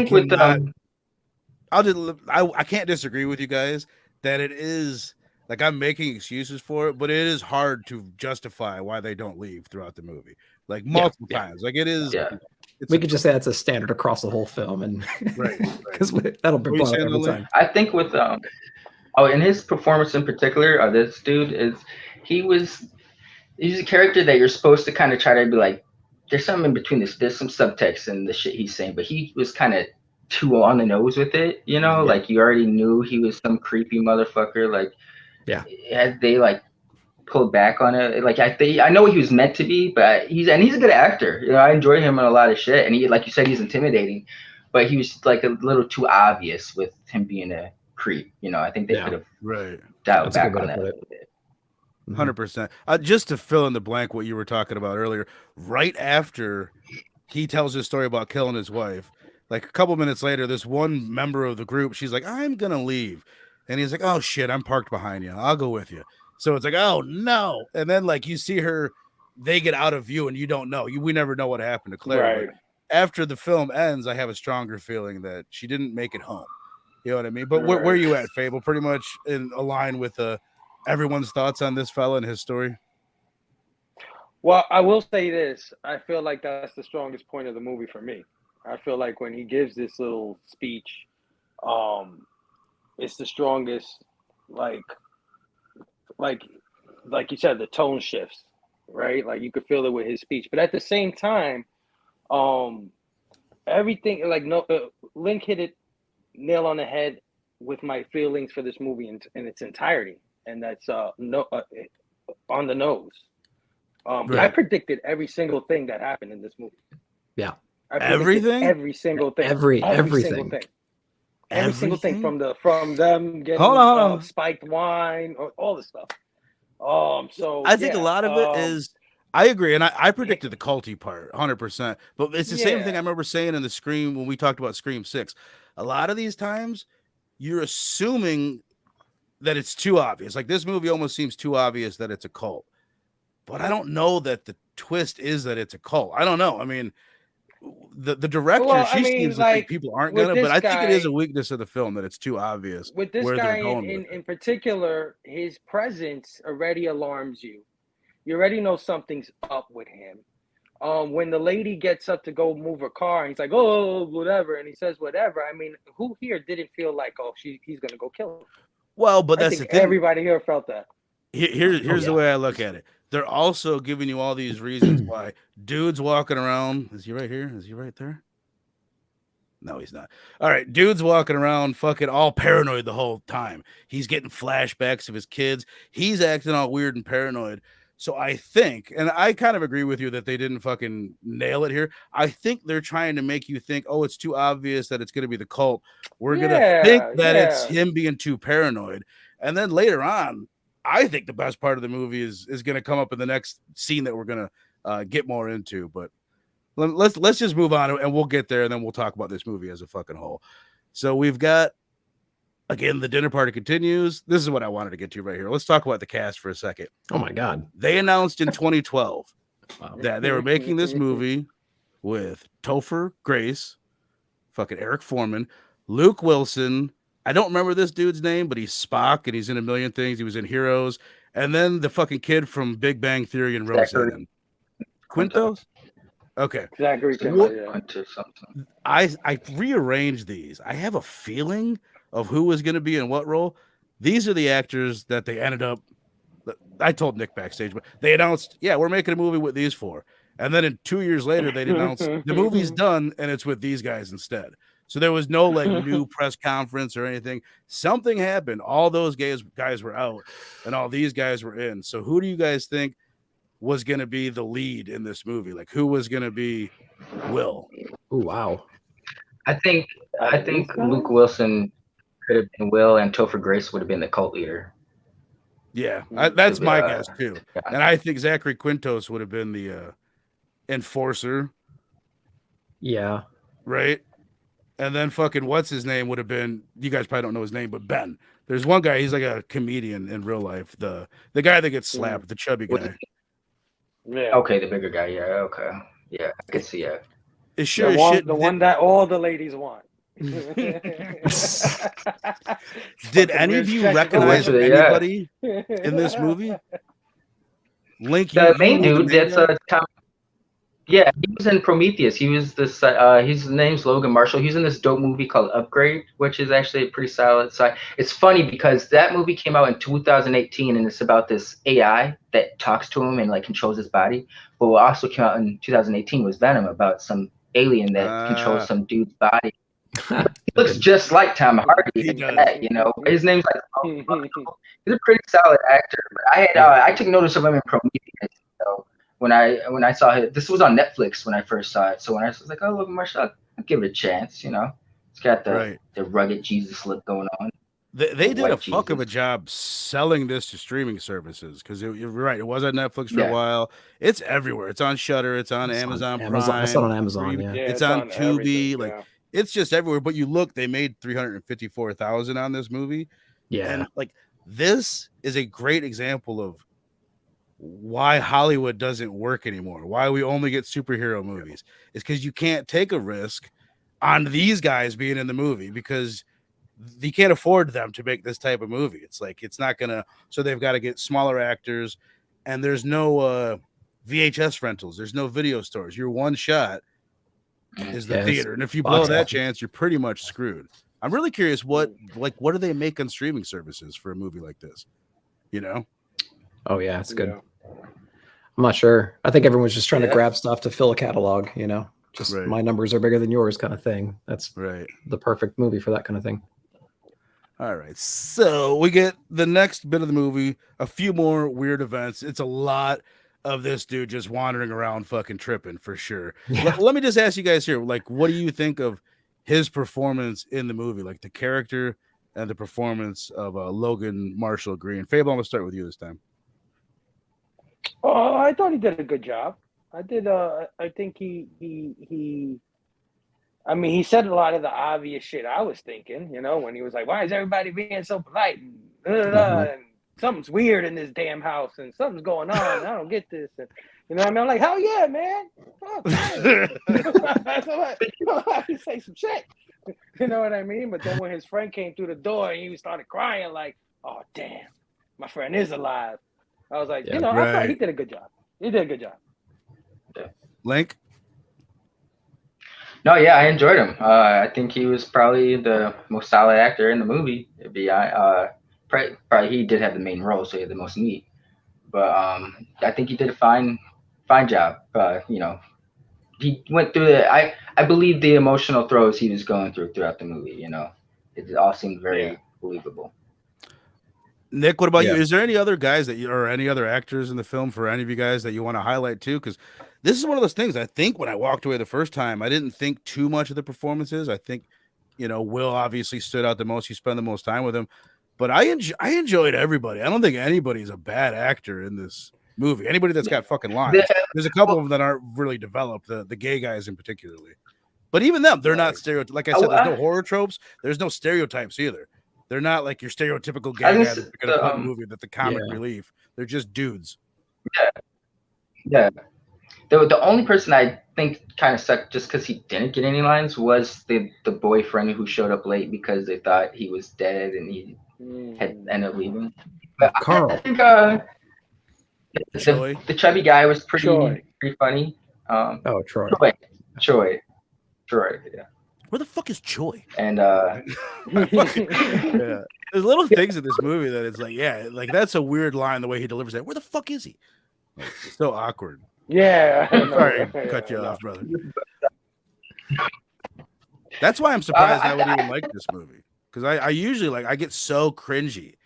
Speaker 2: I can't disagree with you guys that it is like I'm making excuses for it, but it is hard to justify why they don't leave throughout the movie, like multiple times. Like it is.
Speaker 4: Yeah.
Speaker 5: We could just say that's a standard across the whole film, and
Speaker 2: right,
Speaker 5: because that'll be brought up every time.
Speaker 4: I think with in his performance in particular, this dude he's a character that you're supposed to kind of try to be like, there's something in between this. There's some subtext in the shit he's saying, but he was kind of too on the nose with it, you know. Like you already knew he was some creepy motherfucker. Like, had they like pulled back on it, like I know he was meant to be, but he's a good actor. You know, I enjoy him in a lot of shit, and he, like you said, he's intimidating, but he was like a little too obvious with him being a creep. You know, I think they could have dialed back on that a little bit.
Speaker 2: 100%. Just to fill in the blank, what you were talking about earlier, right after he tells his story about killing his wife, like a couple minutes later, this one member of the group, she's like, I'm gonna leave, and he's like, oh shit, I'm parked behind you, I'll go with you. So it's like, oh no, and then like you see her, they get out of view, and you don't know, we never know what happened to Claire. Right. After the film ends, I have a stronger feeling that she didn't make it home. You know what I mean? But where are you at, Phable? Pretty much in line with everyone's thoughts on this fella and his story?
Speaker 3: Well, I will say this. I feel like that's the strongest point of the movie for me. I feel like when he gives this little speech, it's the strongest, like you said, the tone shifts, right? Like you could feel it with his speech. But at the same time, everything, like Lynk hit it nail on the head with my feelings for this movie in its entirety. And that's on the nose. I predicted every single thing that happened in this movie.
Speaker 5: Yeah,
Speaker 2: everything,
Speaker 3: every single thing,
Speaker 5: everything,
Speaker 3: every single thing from them getting spiked wine or all this stuff. So
Speaker 2: I think a lot of it is. I agree, and I predicted the culty part 100%. But it's the same thing I remember saying in the Scream when we talked about Scream 6. A lot of these times, you're assuming that it's too obvious. Like this movie almost seems too obvious that it's a cult. But I don't know that the twist is that it's a cult. I don't know. I mean, the director, seems to think people aren't gonna, but I think it is a weakness of the film that it's too obvious.
Speaker 3: With this guy in particular, his presence already alarms you. You already know something's up with him. When the lady gets up to go move her car, and he's like, oh, whatever, and he says whatever. I mean, who here didn't feel like, oh, he's gonna go kill her?
Speaker 2: Well, but that's the thing.
Speaker 3: Everybody here felt that.
Speaker 2: Here's the way I look at it. They're also giving you all these reasons why dudes walking around. Is he right here? Is he right there? No, he's not. All right. Dude's walking around fucking all paranoid the whole time. He's getting flashbacks of his kids. He's acting all weird and paranoid. So I think, and I kind of agree with you that they didn't fucking nail it here. I think they're trying to make you think, oh, it's too obvious that it's going to be the cult. We're going to think that it's him being too paranoid. And then later on, I think the best part of the movie is going to come up in the next scene that we're going to get more into. But let's just move on, and we'll get there, and then we'll talk about this movie as a fucking whole. So we've got, again, the dinner party continues. This is what I wanted to get to right here. Let's talk about the cast for a second.
Speaker 5: Oh, my God.
Speaker 2: They announced in 2012 that they were making this movie with Topher Grace, fucking Eric Foreman, Luke Wilson. I don't remember this dude's name, but he's Spock, and he's in a million things. He was in Heroes. And then the fucking kid from Big Bang Theory and Roseanne. Quintos? Okay.
Speaker 3: Zachary
Speaker 2: Quinto. I rearranged these. I have a feeling of who was going to be in what role. These are the actors that they ended up. I told Nick backstage, but they announced, we're making a movie with these four. And then 2 years later, they announced the movie's done, and it's with these guys instead. So there was no new press conference or anything. Something happened. All those guys were out, and all these guys were in. So who do you guys think was going to be the lead in this movie? Like, who was going to be Will?
Speaker 5: Oh, wow.
Speaker 4: I think Luke Wilson could have been Will, and Topher Grace would have been the cult leader.
Speaker 2: Yeah, that's my guess too. And I think Zachary Quintos would have been the enforcer.
Speaker 5: Yeah.
Speaker 2: Right? And then fucking what's his name would have been, you guys probably don't know his name, but Ben. There's one guy, he's like a comedian in real life. The guy that gets slapped, the chubby guy.
Speaker 3: Yeah.
Speaker 4: Okay, the bigger guy. Yeah, okay. Yeah, I can see it.
Speaker 2: It's sure
Speaker 3: the one that all the ladies want.
Speaker 2: Did any of you recognize anybody in this movie? Link,
Speaker 4: The main
Speaker 2: you
Speaker 4: dude, that's Tom. Yeah, he was in Prometheus. He was this. His name's Logan Marshall. He's in this dope movie called Upgrade, which is actually a pretty solid side. It's funny because that movie came out in 2018, and it's about this AI that talks to him and like controls his body. But what also came out in 2018 was Venom, about some alien that controls some dude's body. He looks just like Tom Hardy.
Speaker 2: He does.
Speaker 4: You know, his name's like. He's a pretty solid actor. But I took notice of him in Prometheus. So when I saw it, this was on Netflix when I first saw it. So when I was like, oh, Logan Marshall, I'll give it a chance. You know, it's got the rugged Jesus look going on.
Speaker 2: They did a fuck of a job selling this to streaming services because you're right. It was on Netflix for a while. It's everywhere. It's on Shudder. It's on Amazon Prime.
Speaker 5: I saw it on Amazon. Yeah.
Speaker 2: It's on Tubi. Like it's just everywhere. But you look, they made $354,000 on this movie.
Speaker 5: Yeah,
Speaker 2: and like this is a great example of why Hollywood doesn't work anymore. Why we only get superhero movies is because you can't take a risk on these guys being in the movie because you can't afford them to make this type of movie. It's like it's not gonna. So they've got to get smaller actors, and there's no VHS rentals. There's no video stores. Your one shot is the theater, and if you blow that chance, you're pretty much screwed. I'm really curious what do they make on streaming services for a movie like this? You know?
Speaker 5: Oh yeah, it's good. I'm not sure. I think everyone's just trying to grab stuff to fill a catalog, you know, just my numbers are bigger than yours kind of thing. That's the perfect movie for that kind of thing.
Speaker 2: All right. So we get the next bit of the movie, a few more weird events. It's a lot of this dude just wandering around fucking tripping for sure. Yeah. Let me just ask you guys here, like, what do you think of his performance in the movie? Like the character and the performance of Logan Marshall-Green. Phable, I'm going to start with you this time.
Speaker 3: Oh, I thought he did a good job. I think he I mean, he said a lot of the obvious shit I was thinking, you know, when he was like, why is everybody being so polite? And something's weird in this damn house and something's going on. And I don't get this. And, you know what I mean? I'm like, hell yeah, man. Fuck, I have to say some shit. You know what I mean? But then when his friend came through the door and he started crying like, oh, damn, my friend is alive. I was like, you know, I thought he did a good job. He did a good job.
Speaker 2: Link?
Speaker 4: No, yeah, I enjoyed him. I think he was probably the most solid actor in the movie. Probably he did have the main role, so he had the most meat. But I think he did a fine job. You know, he went through I believe the emotional throes he was going throughout the movie. You know, it all seemed very believable.
Speaker 2: Nick, what about you? Is there any other guys or any other actors in the film for any of you guys that you want to highlight too? Because this is one of those things. I think when I walked away the first time, I didn't think too much of the performances. I think, you know, Will obviously stood out the most. You spend the most time with him, but I enjoyed everybody. I don't think anybody's a bad actor in this movie. Anybody that's got fucking lines. There's a couple of them that aren't really developed. The gay guys in particularly, but even them, they're not stereotypes. Like I said, there's no horror tropes. There's no stereotypes either. They're not like your stereotypical gay guy that you're going to put in a movie that's the comic relief. They're just dudes.
Speaker 4: Yeah. The only person I think kind of sucked just because he didn't get any lines was the boyfriend who showed up late because they thought he was dead and he had ended up leaving. But
Speaker 5: Carl.
Speaker 4: I think the chubby guy was pretty funny. Troy. Yeah.
Speaker 2: Where the fuck is Choi?
Speaker 4: And
Speaker 2: there's little things in this movie that it's like, like that's a weird line the way he delivers that. Where the fuck is he? Like, it's so awkward.
Speaker 3: Yeah.
Speaker 2: Sorry, cut you off, brother. That's why I'm surprised I would even like this movie. Because I usually I get so cringy.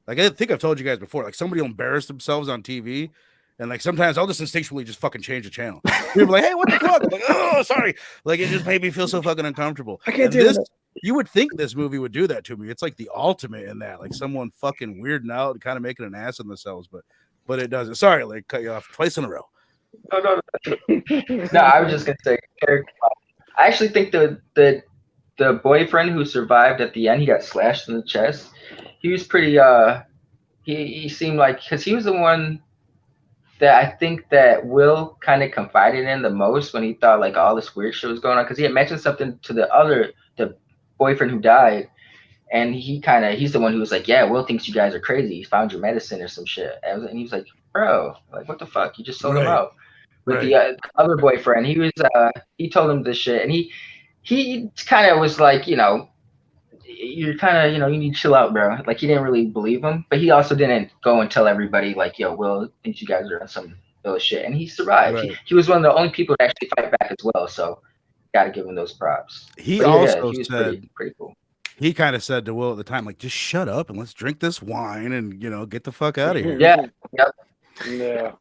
Speaker 2: Like I think I've told you guys before, like somebody will embarrass themselves on TV. And like sometimes I'll just instinctually just fucking change the channel. People are like, hey, what the fuck? I'm like, oh, sorry. Like it just made me feel so fucking uncomfortable.
Speaker 5: I can't do this.
Speaker 2: You would think this movie would do that to me. It's like the ultimate in that, like someone fucking weirding out and kind of making an ass of themselves, but it doesn't. Sorry, like cut you off twice in a row.
Speaker 4: No, I was just gonna say, I actually think the boyfriend who survived at the end, he got slashed in the chest. He was pretty. He seemed like because he was the one that I think that Will kind of confided in the most when he thought like all this weird shit was going on because he had mentioned something to the boyfriend who died, and he's the one who was like, yeah, Will thinks you guys are crazy. He found your medicine or some shit. And he was like, bro, like, what the fuck? You just sold him out. But the other boyfriend, he told him this shit, and he kind of was like, you're kind of, you need to chill out, bro. Like, he didn't really believe him, but he also didn't go and tell everybody, like, yo, Will thinks you guys are on some ill shit, and he survived.
Speaker 2: Right.
Speaker 4: He was one of the only people to actually fight back as well, so got to give him those props.
Speaker 2: He
Speaker 4: But
Speaker 2: also
Speaker 4: he was
Speaker 2: said,
Speaker 4: pretty cool.
Speaker 2: he kind of said to Will at the time, like, just shut up and let's drink this wine and, get the fuck out of here.
Speaker 4: Yeah, yep.
Speaker 3: Yeah.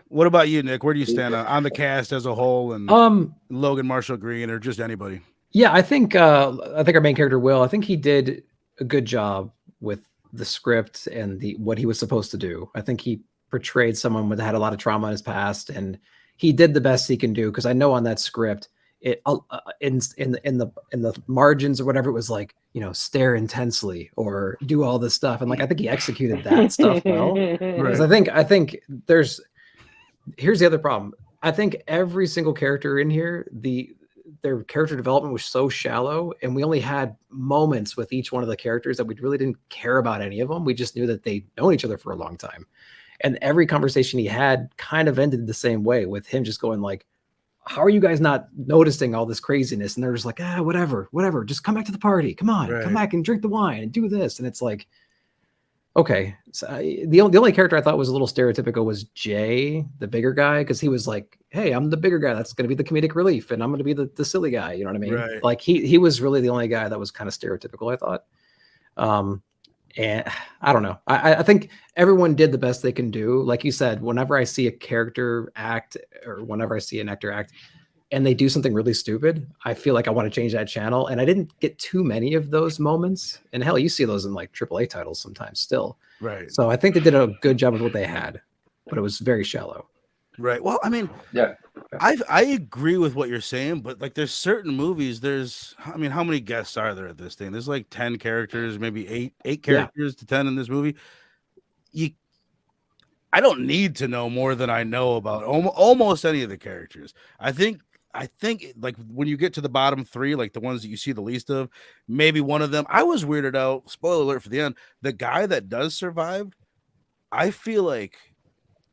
Speaker 2: What about you, Nick? Where do you stand on the cast as a whole and Logan Marshall-Green or just anybody?
Speaker 5: Yeah, I think our main character Will, I think he did a good job with the script and what he was supposed to do. I think he portrayed someone that had a lot of trauma in his past, and he did the best he can do. Because I know on that script, it in the margins or whatever, it was like, stare intensely or do all this stuff, and like I think he executed that stuff well. Because I think here's the other problem. I think every single character in here, their character development was so shallow, and we only had moments with each one of the characters that we really didn't care about any of them. We just knew that they'd known each other for a long time. And every conversation he had kind of ended the same way, with him just going like, how are you guys not noticing all this craziness? And they're just like, whatever, just come back to the party. Come on, come back and drink the wine and do this. And it's like, okay. So the only character I thought was a little stereotypical was Jay, the bigger guy, because he was like, hey, I'm the bigger guy. That's going to be the comedic relief, and I'm going to be the silly guy. You know what I mean?
Speaker 2: Right.
Speaker 5: Like he was really the only guy that was kind of stereotypical, I thought. And I don't know. I think everyone did the best they can do. Like you said, whenever I see a character act, or whenever I see an actor act, and they do something really stupid, I feel like I want to change that channel. And I didn't get too many of those moments. And hell, you see those in like AAA titles sometimes still.
Speaker 2: Right.
Speaker 5: So I think they did a good job with what they had, but it was very shallow.
Speaker 2: Right. Well, I mean,
Speaker 4: Yeah.
Speaker 2: I agree with what you're saying, but like there's certain movies, how many guests are there at this thing? There's like 10 characters, maybe eight characters to 10 in this movie. I don't need to know more than I know about almost any of the characters. I think like when you get to the bottom three, like the ones that you see the least of, maybe one of them, I was weirded out. Spoiler alert for the end. The guy that does survive, I feel like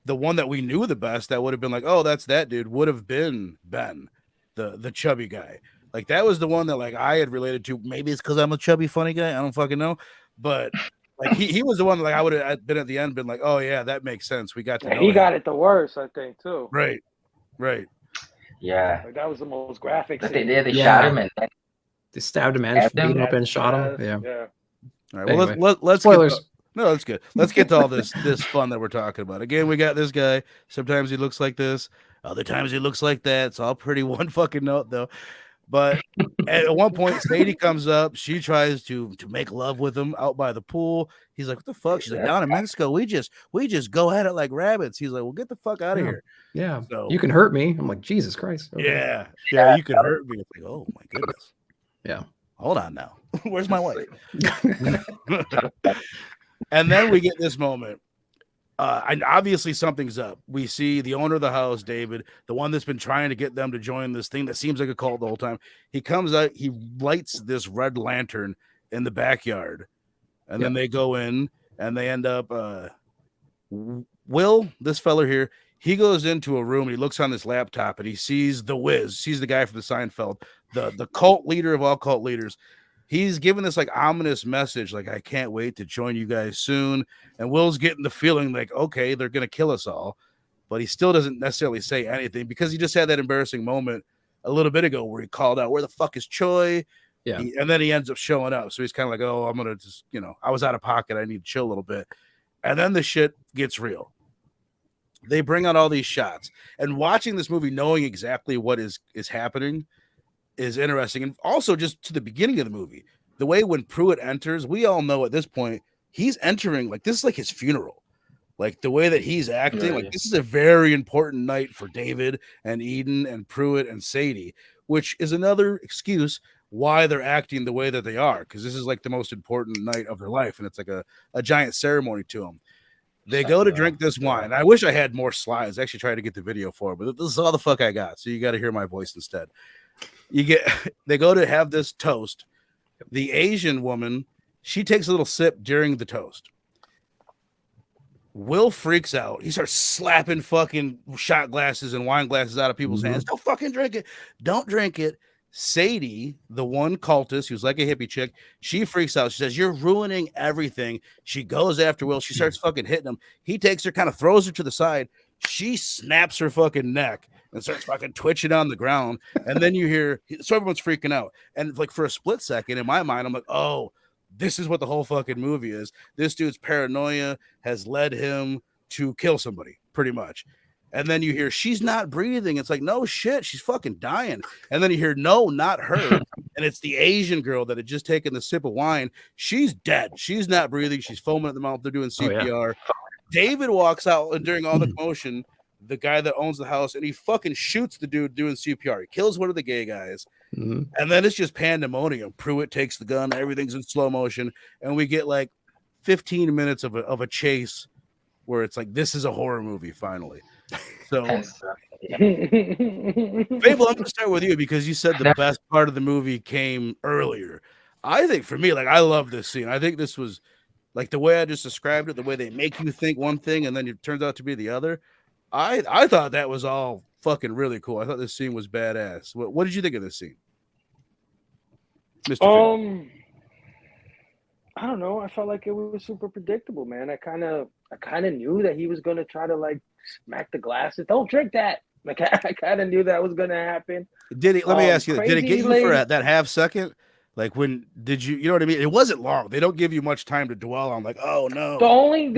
Speaker 2: the one that we knew the best, that would have been like, oh, that's that dude, would have been Ben, the chubby guy. Like that was the one that like I had related to. Maybe it's because I'm a chubby funny guy. I don't fucking know. But like he was the one that like I would have been at the end, been like, oh yeah, that makes sense. We got to know
Speaker 3: he
Speaker 2: him.
Speaker 3: got it the worst, I think, too.
Speaker 2: Right.
Speaker 4: Yeah.
Speaker 3: Like, that was the most graphic.
Speaker 4: But they
Speaker 3: scene.
Speaker 4: did. They shot him, and
Speaker 5: They stabbed him and
Speaker 4: Stabbed
Speaker 5: beat him
Speaker 4: him?
Speaker 5: up and shot him. Yeah.
Speaker 3: Yeah.
Speaker 2: All right. Well,
Speaker 5: Anyway,
Speaker 2: let's
Speaker 5: spoilers.
Speaker 2: No, that's good. Let's get to all this fun that we're talking about. Again, we got this guy. Sometimes he looks like this. Other times he looks like that. It's all pretty one fucking note, though. But at one point, Sadie comes up. She tries to make love with him out by the pool. He's like, what the fuck? She's like, down in Mexico, we just go at it like rabbits. He's like, well, get the fuck out of here.
Speaker 5: Yeah.
Speaker 2: So,
Speaker 5: You can hurt me. I'm like, Jesus Christ. Okay.
Speaker 2: Yeah, you can hurt me. It's like, oh my goodness.
Speaker 5: Yeah.
Speaker 2: Hold on now. Where's my wife? And then we get this moment. And obviously something's up. We see the owner of the house, David, the one that's been trying to get them to join this thing that seems like a cult the whole time. He comes out, he lights this red lantern in the backyard, and then they go in and they end up Will, this fella here, he goes into a room and he looks on this laptop and he sees the Wiz, sees the guy from the Seinfeld, the cult leader of all cult leaders. He's giving this like ominous message, like, I can't wait to join you guys soon. And Will's getting the feeling like, okay, they're going to kill us all. But he still doesn't necessarily say anything because he just had that embarrassing moment a little bit ago where he called out, where the fuck is Choi?
Speaker 5: Yeah.
Speaker 2: And then he ends up showing up. So he's kind of like, oh, I'm going to just, I was out of pocket. I need to chill a little bit. And then the shit gets real. They bring out all these shots. And watching this movie, knowing exactly what is happening is interesting. And also just to the beginning of the movie, the way when Pruitt enters, we all know at this point, he's entering, like, this is like his funeral. Like the way that he's acting, like this is a very important night for David and Eden and Pruitt and Sadie, which is another excuse why they're acting the way that they are. Because this is like the most important night of their life. And it's like a giant ceremony to them. They go to drink this wine. I wish I had more slides. I actually tried to get the video for it, but this is all the fuck I got. So you got to hear my voice instead. They go to have this toast, The Asian woman, she takes a little sip during the toast. Will freaks out. He starts slapping fucking shot glasses and wine glasses out of people's hands. Don't fucking drink it. Don't drink it. Sadie, the one cultist who's like a hippie chick, she freaks out. She says, "You're ruining everything." She goes after Will. She starts fucking hitting him. He takes her, kind of throws her to the side. She snaps her fucking neck and starts fucking twitching on the ground. And then you hear, so everyone's freaking out. And like for a split second, in my mind, I'm like, oh, this is what the whole fucking movie is. This dude's paranoia has led him to kill somebody, pretty much. And then you hear, she's not breathing. It's like, no shit, she's fucking dying. And then you hear, no, not her. And it's the Asian girl that had just taken the sip of wine. She's dead. She's not breathing. She's foaming at the mouth. They're doing CPR. David walks out, and during all the commotion, the guy that owns the house, and he fucking shoots the dude doing CPR. He kills one of the gay guys. And then it's just pandemonium. Pruitt takes the gun. Everything's in slow motion. And we get like 15 minutes of a chase where it's like, this is a horror movie, finally. So, Phable, I'm going to start with you because you said the best part of the movie came earlier. I think for me, like, I love this scene. I think this was like the way I just described it, the way they make you think one thing and then it turns out to be the other. I thought that was all fucking really cool. I thought this scene was badass. What did you think of this scene, Mr. Phable?
Speaker 3: I don't know. I felt like it was super predictable, man. I kind of knew that he was gonna try to like smack the glasses. Don't drink that. Like I kind of knew that was gonna happen.
Speaker 2: Did it? Let me ask you. Did it get you
Speaker 3: lady,
Speaker 2: for that half second? Like when did you? You know what I mean? It wasn't long. They don't give you much time to dwell on. Like, oh no.
Speaker 3: The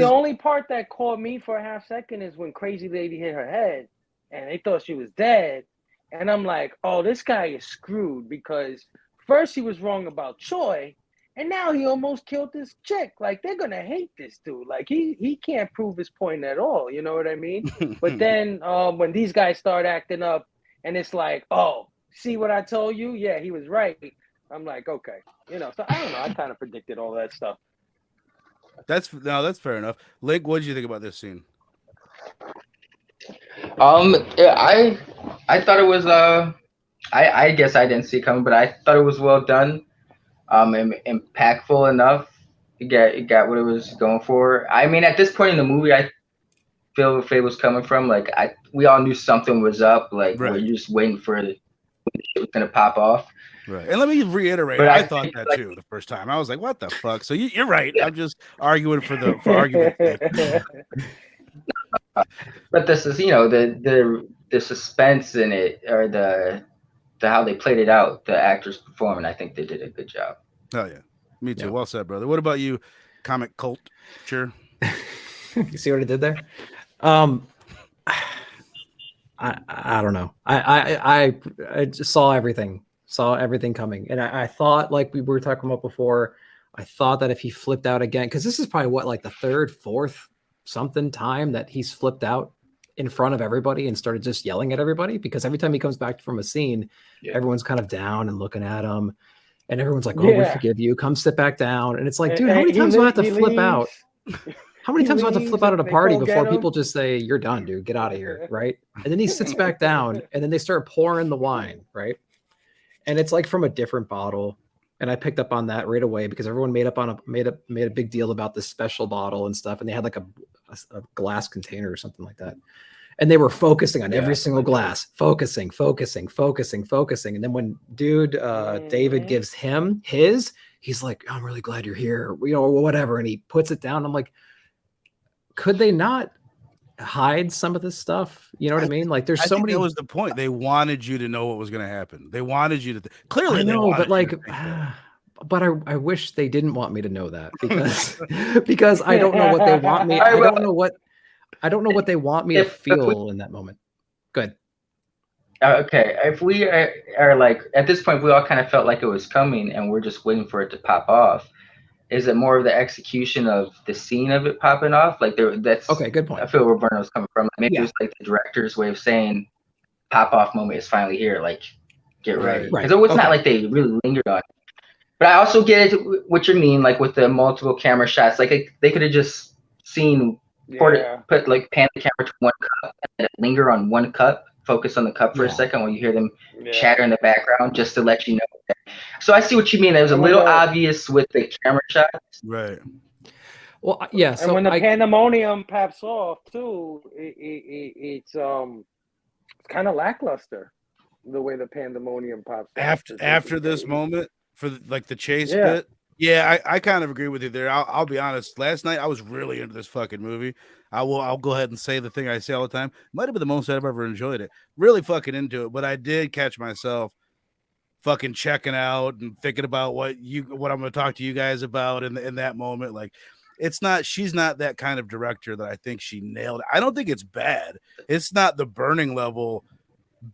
Speaker 3: only part that caught me for a half second is when Crazy Lady hit her head, and they thought she was dead. And I'm like, oh, this guy is screwed because first he was wrong about Choi. And now he almost killed this chick. Like, they're going to hate this dude. Like, he can't prove his point at all. You know what I mean? But then when these guys start acting up and it's like, oh, see what I told you? Yeah, he was right. I'm like, okay. You know, so I don't know. I kind of predicted all that stuff.
Speaker 2: That's fair enough. Lynk, what did you think about this scene?
Speaker 4: I thought it was, I guess I didn't see it coming, but I thought it was well done. Impactful enough. It got what it was going for. I mean, at this point in the movie, I feel where Faye was coming from. Like, we all knew something was up. Like, we're just waiting for when the shit was gonna pop off.
Speaker 2: Right. And let me reiterate, I thought that too the first time. I was like, what the fuck? So you're right. I'm just arguing for argument's sake.
Speaker 4: But this is, you know, the suspense in it, or the how they played it out, the actors performing, I think they did a good job.
Speaker 2: Oh yeah, me too. Yeah. Well said, brother. What about you, comic culture?
Speaker 5: You see what I did there? I don't know. I just saw everything coming, and I thought, like we were talking about before, I thought that if he flipped out again, because this is probably what, like the third, fourth something time that he's flipped out in front of everybody and started just yelling at everybody, because every time he comes back from a scene, everyone's kind of down and looking at him, and everyone's like, oh, we forgive you, come sit back down. And it's like, dude, how many times do I have to flip out? How many times do I have to flip out at a party before people just say, you're done, dude, get out of here, right? And then he sits back down, and then they start pouring the wine, right? And it's like from a different bottle. And I picked up on that right away because everyone made a big deal about this special bottle and stuff, and they had like a glass container or something like that. And they were focusing on every single glass, focusing. And then when David gives him his, he's like, I'm really glad you're here, you know, or whatever. And he puts it down. I'm like, could they not hide some of this stuff? You know what I mean? Like, there's so many.
Speaker 2: That was the point. They wanted you to know what was going to happen. They wanted you to clearly.
Speaker 5: I know, but like, but I wish they didn't want me to know that, because I don't know what they want me. I don't know what they want me to feel in that moment. Good.
Speaker 4: Okay, if we are like, at this point, we all kind of felt like it was coming, and we're just waiting for it to pop off. Is it more of the execution of the scene of it popping off? Like, that's
Speaker 5: okay. Good point.
Speaker 4: I feel where Bruno's coming from. Maybe it's like the director's way of saying, "Pop off moment is finally here." Like, get ready, because it was not like they really lingered on it. But I also get what you mean, like with the multiple camera shots. Like, they could have just seen put like pan the camera to one cup and linger on one cup, focus on the cup for a second while you hear them chatter in the background, just to let you know. So I see what you mean. It was a little obvious with the camera shots.
Speaker 2: Right.
Speaker 5: Well, yeah. So
Speaker 3: and when the pandemonium pops off too, it's kind of lackluster the way the pandemonium pops off.
Speaker 2: After this moment for the chase bit. Yeah, I kind of agree with you there. I'll be honest. Last night I was really into this fucking movie. I'll go ahead and say the thing I say all the time. Might have been the most I've ever enjoyed it. Really fucking into it, but I did catch myself fucking checking out and thinking about what I'm going to talk to you guys about in that moment. Like, she's not that kind of director that I think she nailed. I don't think it's bad. It's not the Burning level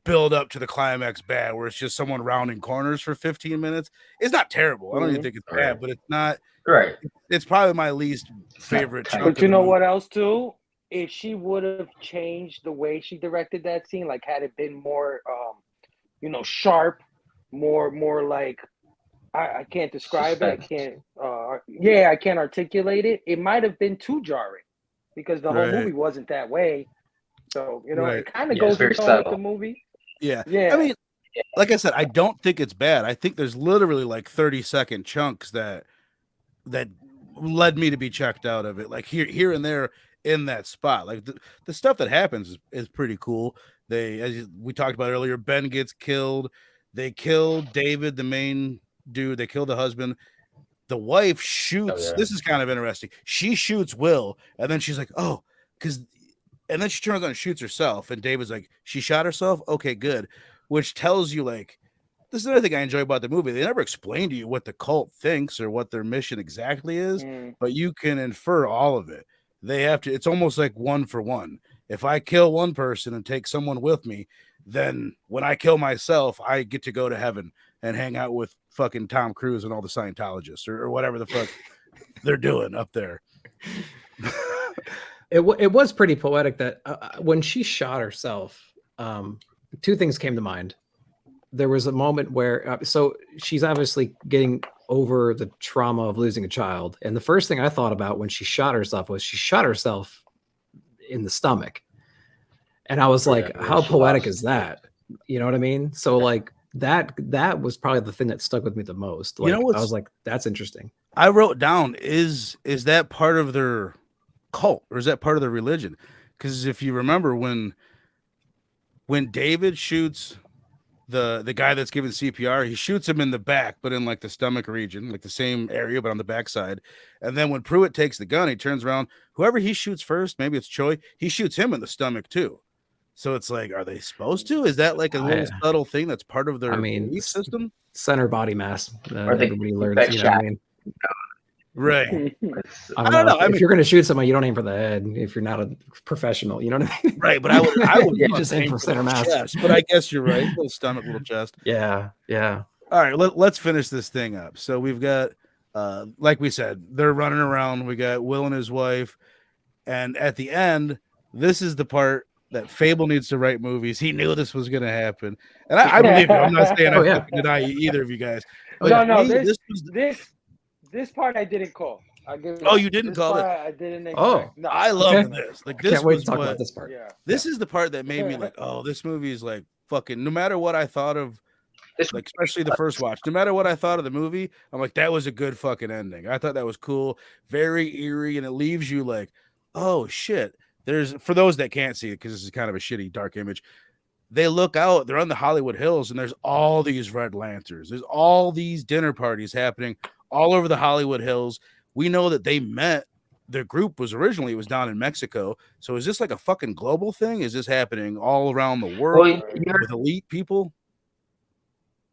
Speaker 2: build up to the climax bad where it's just someone rounding corners for 15 minutes. It's not terrible. I don't even think it's bad, but it's not
Speaker 4: right.
Speaker 2: It's probably my least favorite chunk.
Speaker 3: But you know what else too? If she would have changed the way she directed that scene, like had it been more sharp, more like I can't describe it. I can't articulate it. It might have been too jarring because the whole movie wasn't that way. So, it kind of goes with the movie.
Speaker 2: Yeah. I mean, like I said, I don't think it's bad. I think there's literally like 30-second chunks that led me to be checked out of it. Like here and there in that spot. Like the stuff that happens is pretty cool. As we talked about earlier, Ben gets killed. They kill David, the main dude. They kill the husband. The wife shoots. This is kind of interesting. She shoots Will, and then she's like, oh, and then she turns on and shoots herself. And David's like, she shot herself? Okay, good. Which tells you, like, this is another thing I enjoy about the movie. They never explain to you what the cult thinks or what their mission exactly is, but you can infer all of it. They have to, it's almost like one for one. If I kill one person and take someone with me, then when I kill myself, I get to go to heaven and hang out with fucking Tom Cruise and all the Scientologists or whatever the fuck they're doing up there.
Speaker 5: It was pretty poetic that when she shot herself, two things came to mind. There was a moment where, so she's obviously getting over the trauma of losing a child. And the first thing I thought about when she shot herself was she shot herself in the stomach. And I was like, how poetic is that? You know what I mean? So like that was probably the thing that stuck with me the most. Like, I was like, that's interesting.
Speaker 2: I wrote down, is that part of their cult or is that part of their religion? Because if you remember when David shoots the guy that's giving CPR, he shoots him in the back, but in like the stomach region, like the same area, but on the backside. And then when Pruitt takes the gun, he turns around. Whoever he shoots first, maybe it's Choi, he shoots him in the stomach too. So it's like, are they supposed to? Is that like a little subtle thing that's part of their belief system?
Speaker 5: Center body mass. Everybody learns. You know what I mean?
Speaker 2: Right.
Speaker 5: I don't know. If you're going to shoot somebody, you don't aim for the head. If you're not a professional, you know what I mean?
Speaker 2: Right. But I would
Speaker 5: just aim for center mass.
Speaker 2: Chest, but I guess you're right. Little stomach, little chest.
Speaker 5: Yeah. Yeah.
Speaker 2: All right. Let's finish this thing up. So we've got, like we said, they're running around. We got Will and his wife. And at the end, this is the part that Phable needs to write movies. He knew this was going to happen. And I believe it. I'm not saying I deny either of you guys. But
Speaker 3: no. This part I didn't call.
Speaker 2: You didn't call it?
Speaker 3: I didn't.
Speaker 2: No, I love this. Like, this
Speaker 5: can't wait to talk about this part.
Speaker 3: Yeah.
Speaker 2: This is the part that made me like, oh, this movie is like fucking. No matter what I thought of, like especially the first watch. No matter what I thought of the movie, I'm like, that was a good fucking ending. I thought that was cool, very eerie, and it leaves you like, oh shit. There's, for those that can't see it because this is kind of a shitty dark image. They look out, they're on the Hollywood Hills, and there's all these red lanterns. There's all these dinner parties happening all over the Hollywood Hills. We know that they met, their group was down in Mexico. So is this like a fucking global thing? Is this happening all around the world with elite people?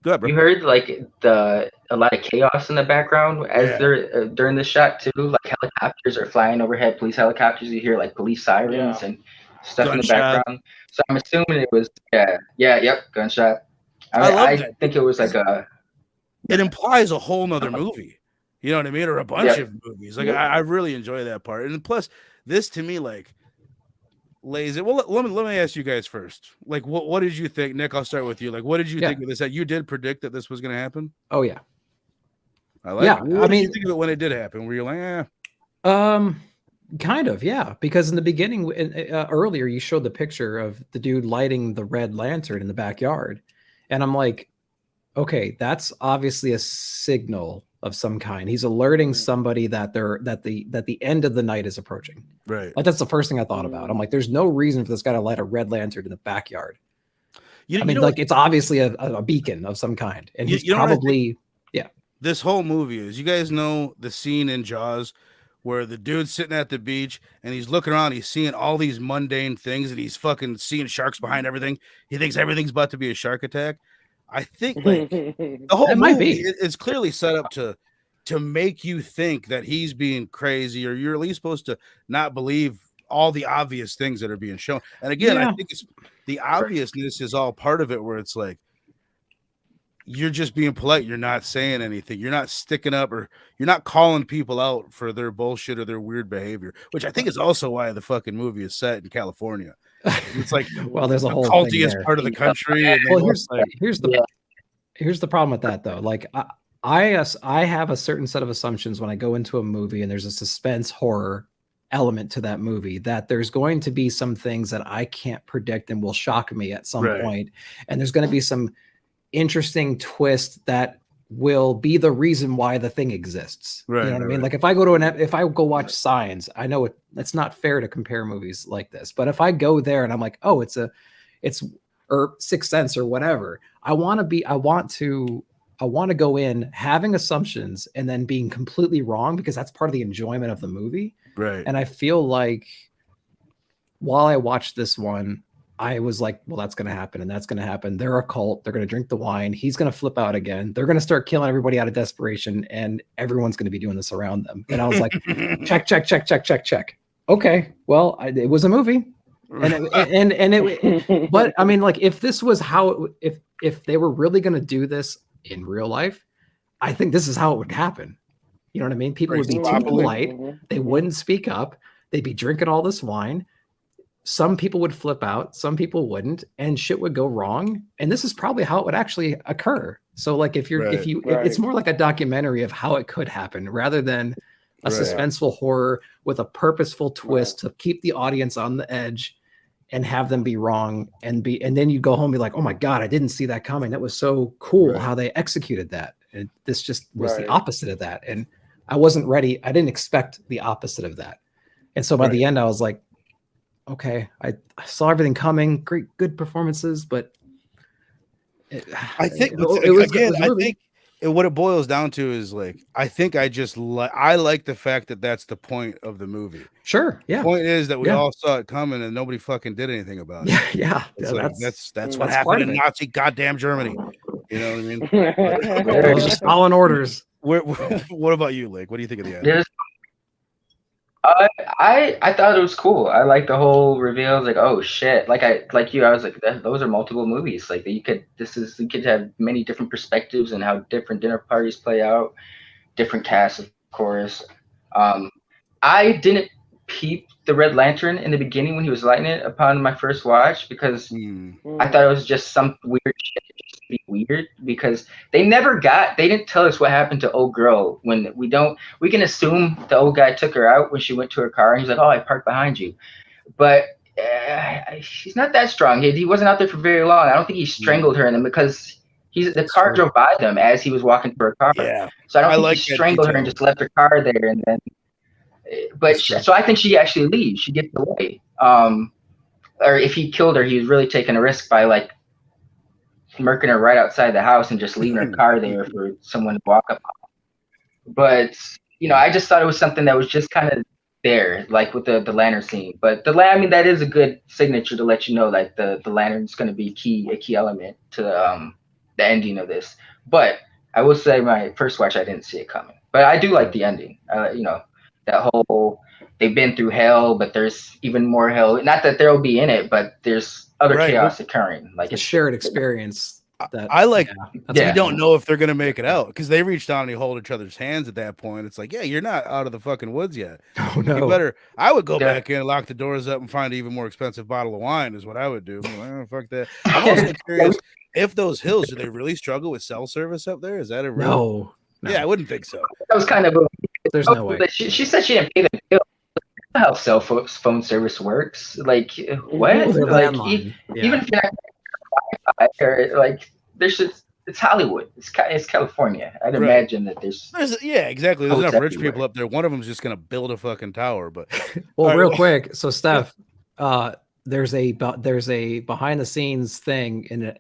Speaker 2: Go ahead, bro.
Speaker 4: You heard like a lot of chaos in the background as they're during the shot too. Like helicopters are flying overhead, police helicopters. You hear like police sirens and stuff in the background. So I'm assuming it was gunshot. I think it was like
Speaker 2: it implies a whole nother movie. You know what I mean? Or a bunch of movies. Like I really enjoy that part. And plus, this to me like lays it. Well, let me ask you guys first. Like, what did you think, Nick? I'll start with you. Like, what did you think of this? That you did predict that this was going to happen?
Speaker 5: Oh yeah,
Speaker 2: I like. It. What did you think of it when it did happen? Were you like,
Speaker 5: kind of, yeah. Because in the beginning, earlier, you showed the picture of the dude lighting the red lantern in the backyard, and I'm like, okay, that's obviously a signal of some kind. He's alerting somebody that the end of the night is approaching.
Speaker 2: Right.
Speaker 5: Like that's the first thing I thought about. I'm like, there's no reason for this guy to light a red lantern in the backyard. I mean, like it's obviously a beacon of some kind, and he's probably
Speaker 2: This whole movie is, you guys know the scene in Jaws where the dude's sitting at the beach and he's looking around, he's seeing all these mundane things, and he's fucking seeing sharks behind everything. He thinks everything's about to be a shark attack. I think like the whole movie is clearly set up to make you think that he's being crazy, or you're at least supposed to not believe all the obvious things that are being shown. And again, I think it's the obviousness is all part of it, where it's like you're just being polite, you're not saying anything, you're not sticking up, or you're not calling people out for their bullshit or their weird behavior, which I think is also why the fucking movie is set in California. It's like,
Speaker 5: well, there's a whole
Speaker 2: cultiest part of the country.
Speaker 5: Well, here's the problem with that though. Like I have a certain set of assumptions when I go into a movie and there's a suspense horror element to that movie, that there's going to be some things that I can't predict and will shock me at some point. And there's going to be some interesting twist that will be the reason why the thing exists. You know what I mean? Like if I go watch Signs, I know it's not fair to compare movies like this, but if I go there and I'm like, oh, it's or Sixth Sense or whatever, I want to go in having assumptions and then being completely wrong, because that's part of the enjoyment of the movie.
Speaker 2: Right.
Speaker 5: And I feel like while I watched this one, I was like, well, that's going to happen and that's going to happen. They're a cult. They're going to drink the wine. He's going to flip out again. They're going to start killing everybody out of desperation, and everyone's going to be doing this around them. And I was like, check. Okay, well, it was a movie. But I mean, like, if this was how, if they were really going to do this in real life, I think this is how it would happen. You know what I mean? People would be too polite. They wouldn't speak up. They'd be drinking all this wine. Some people would flip out, some people wouldn't, and shit would go wrong. And this is probably how it would actually occur. So like it's more like a documentary of how it could happen rather than a suspenseful horror with a purposeful twist to keep the audience on the edge and have them be wrong and then you go home and be like, oh my God, I didn't see that coming. That was so cool how they executed that. And this just was the opposite of that. And I wasn't ready. I didn't expect the opposite of that. And so by the end, I was like, okay, I saw everything coming. Great, good performances, but
Speaker 2: I think what it boils down to is like, I think I like the fact that that's the point of the movie.
Speaker 5: Sure, yeah.
Speaker 2: The point is that we all saw it coming and nobody fucking did anything about it.
Speaker 5: Yeah.
Speaker 2: That's what happened in Nazi goddamn Germany. You know what I mean?
Speaker 5: It was just following orders.
Speaker 2: What about you, Lynk? What do you think of the end?
Speaker 4: I thought it was cool. I like the whole reveal. Like, oh shit! I was like, those are multiple movies. Like you could have many different perspectives and how different dinner parties play out, different casts, of course. I didn't peep the Red Lantern in the beginning when he was lighting it upon my first watch, because I thought it was just some weird shit. Be weird, because they didn't tell us what happened to old girl. When we can assume the old guy took her out when she went to her car and he's like, oh, I parked behind you, but she's not that strong. He wasn't out there for very long. I don't think he strangled her, and then because the car drove by them as he was walking to her car. So I don't think he strangled her and just left her car there, and then so I think she actually leaves. She gets away. Or if he killed her, he was really taking a risk by like murking her right outside the house and just leaving her car there for someone to walk up on. But I just thought it was something that was just kind of there, like with the lantern scene. But that is a good signature to let you know that the lantern's going to be a key element to the ending of this. But I will say, my first watch, I didn't see it coming. But I do like the ending. That whole, they've been through hell, but there's even more hell. Not that there'll be in it, but there's other chaos occurring. Like
Speaker 5: a shared experience.
Speaker 2: I like. We don't know if they're gonna make it out, because they reach down and they hold each other's hands at that point. It's like, yeah, you're not out of the fucking woods yet.
Speaker 5: Oh no.
Speaker 2: You better. I would go back in, lock the doors up, and find an even more expensive bottle of wine. Is what I would do. Fuck that. I'm also curious if those hills, do they really struggle with cell service up there? Is that a real?
Speaker 5: No.
Speaker 2: Yeah, I wouldn't think so.
Speaker 4: That was kind of
Speaker 5: there's no way.
Speaker 4: She said she didn't pay the bill. How cell phone service works? Like what? Like even if you're not like it's it's Hollywood. It's California. I'd imagine that there's
Speaker 2: exactly. There's
Speaker 4: cults
Speaker 2: enough rich
Speaker 4: everywhere.
Speaker 2: people up there. One of them's just gonna build a fucking tower. But
Speaker 5: Well,
Speaker 2: all
Speaker 5: real
Speaker 2: right,
Speaker 5: quick. So, Steph, there's a behind the scenes thing, and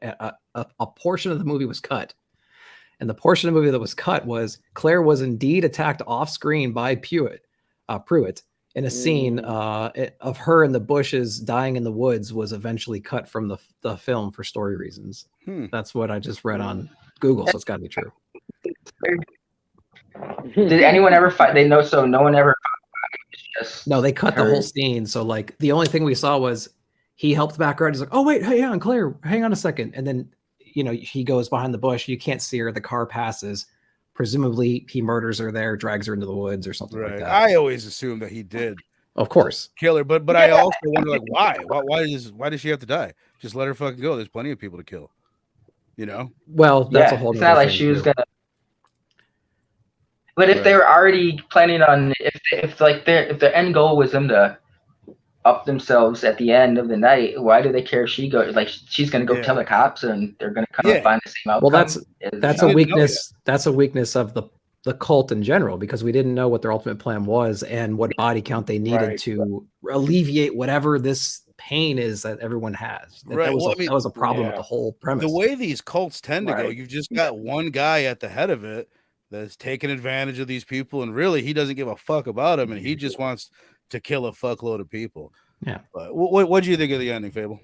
Speaker 5: a portion of the movie was cut. And the portion of the movie that was cut was Claire was indeed attacked off screen by Pruitt in a scene of her in the bushes dying in the woods was eventually cut from the film for story reasons. That's what I just read on Google, so it's got to be true.
Speaker 4: Did anyone ever fight? They know, so no one ever. Just
Speaker 5: no, they cut the whole scene. So like the only thing we saw was he helped back her. He's like, oh wait, hang on, Claire, hang on a second, and then he goes behind the bush. You can't see her. The car passes. Presumably, he murders her there, drags her into the woods or something like that.
Speaker 2: I always assumed that he did,
Speaker 5: of course,
Speaker 2: kill her. But I also wonder, like, why? Why does she have to die? Just let her fucking go. There's plenty of people to kill.
Speaker 5: Well, that's a whole.
Speaker 4: It's not like she was gonna. But if they were already planning on, if their end goal was them to up themselves at the end of the night, why do they care if she goes? Like, she's gonna go kill the cops, and they're gonna come and find the same outcome.
Speaker 5: Well, that's a weakness. That's a weakness of the cult in general, because we didn't know what their ultimate plan was and what body count they needed to alleviate whatever this pain is that everyone has. That was a problem with the whole premise.
Speaker 2: The way these cults tend to go, you've just got one guy at the head of it that's taking advantage of these people, and really he doesn't give a fuck about them, and he just wants to kill a fuckload of people.
Speaker 5: Yeah.
Speaker 2: But what do you think of the ending, Phable?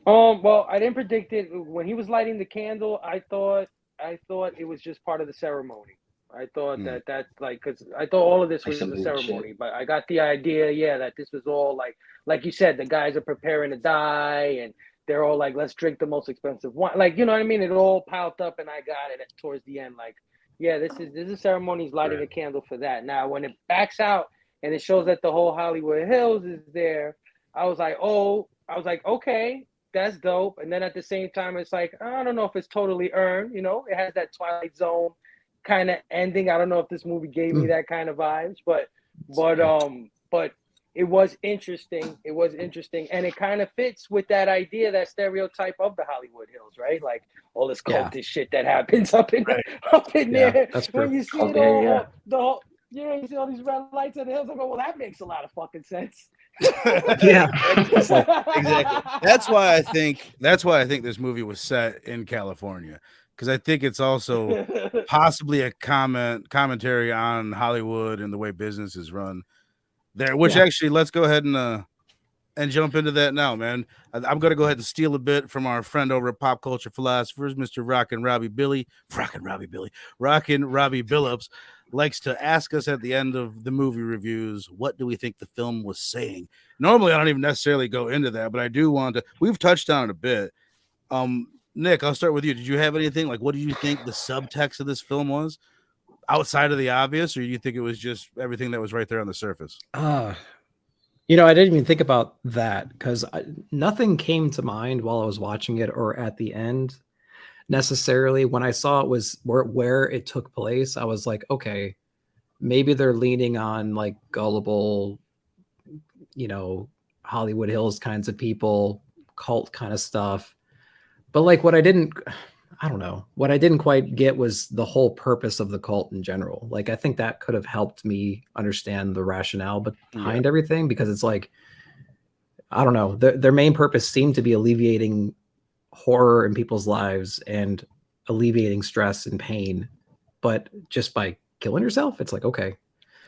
Speaker 3: Well, I didn't predict it when he was lighting the candle. I thought it was just part of the ceremony. I thought that's like, because I thought all of this was in the ceremony, but I got the idea, that this was all like you said, the guys are preparing to die, and they're all like, let's drink the most expensive wine. Like, you know what I mean? It all piled up, and I got it towards the end. Like, yeah, this is ceremony. He's lighting a candle for that. Now, when it backs out and it shows that the whole Hollywood Hills is there, I was like, okay, that's dope. And then at the same time, it's like, I don't know if it's totally earned. It has that Twilight Zone kind of ending. I don't know if this movie gave me that kind of vibes, but it was interesting. It was interesting, and it kind of fits with that idea, that stereotype of the Hollywood Hills, right? Like all this cultish shit that happens up in there.
Speaker 5: That's
Speaker 3: when you see you see all these red lights in the hills. I go, well, that makes a lot of fucking sense.
Speaker 2: Exactly. That's why I think this movie was set in California, because I think it's also possibly a commentary on Hollywood and the way business is run there. Which actually, let's go ahead and jump into that now, man. I'm going to go ahead and steal a bit from our friend over at Pop Culture Philosophers, Mr. Rockin' Robbie Billups, likes to ask us at the end of the movie reviews, what do we think the film was saying? Normally, I don't even necessarily go into that, but I do want to. We've touched on it a bit. Nick, I'll start with you. Did you have anything? Like, what do you think the subtext of this film was outside of the obvious, or do you think it was just everything that was right there on the surface?
Speaker 5: I didn't even think about that, because nothing came to mind while I was watching it or at the end necessarily. When I saw it was where it took place, I was like, okay, maybe they're leaning on like gullible, Hollywood Hills kinds of people, cult kind of stuff. But like what I didn't quite get was the whole purpose of the cult in general. Like, I think that could have helped me understand the rationale behind everything, because it's like, I don't know, their main purpose seemed to be alleviating horror in people's lives and alleviating stress and pain, but just by killing yourself, it's like, okay.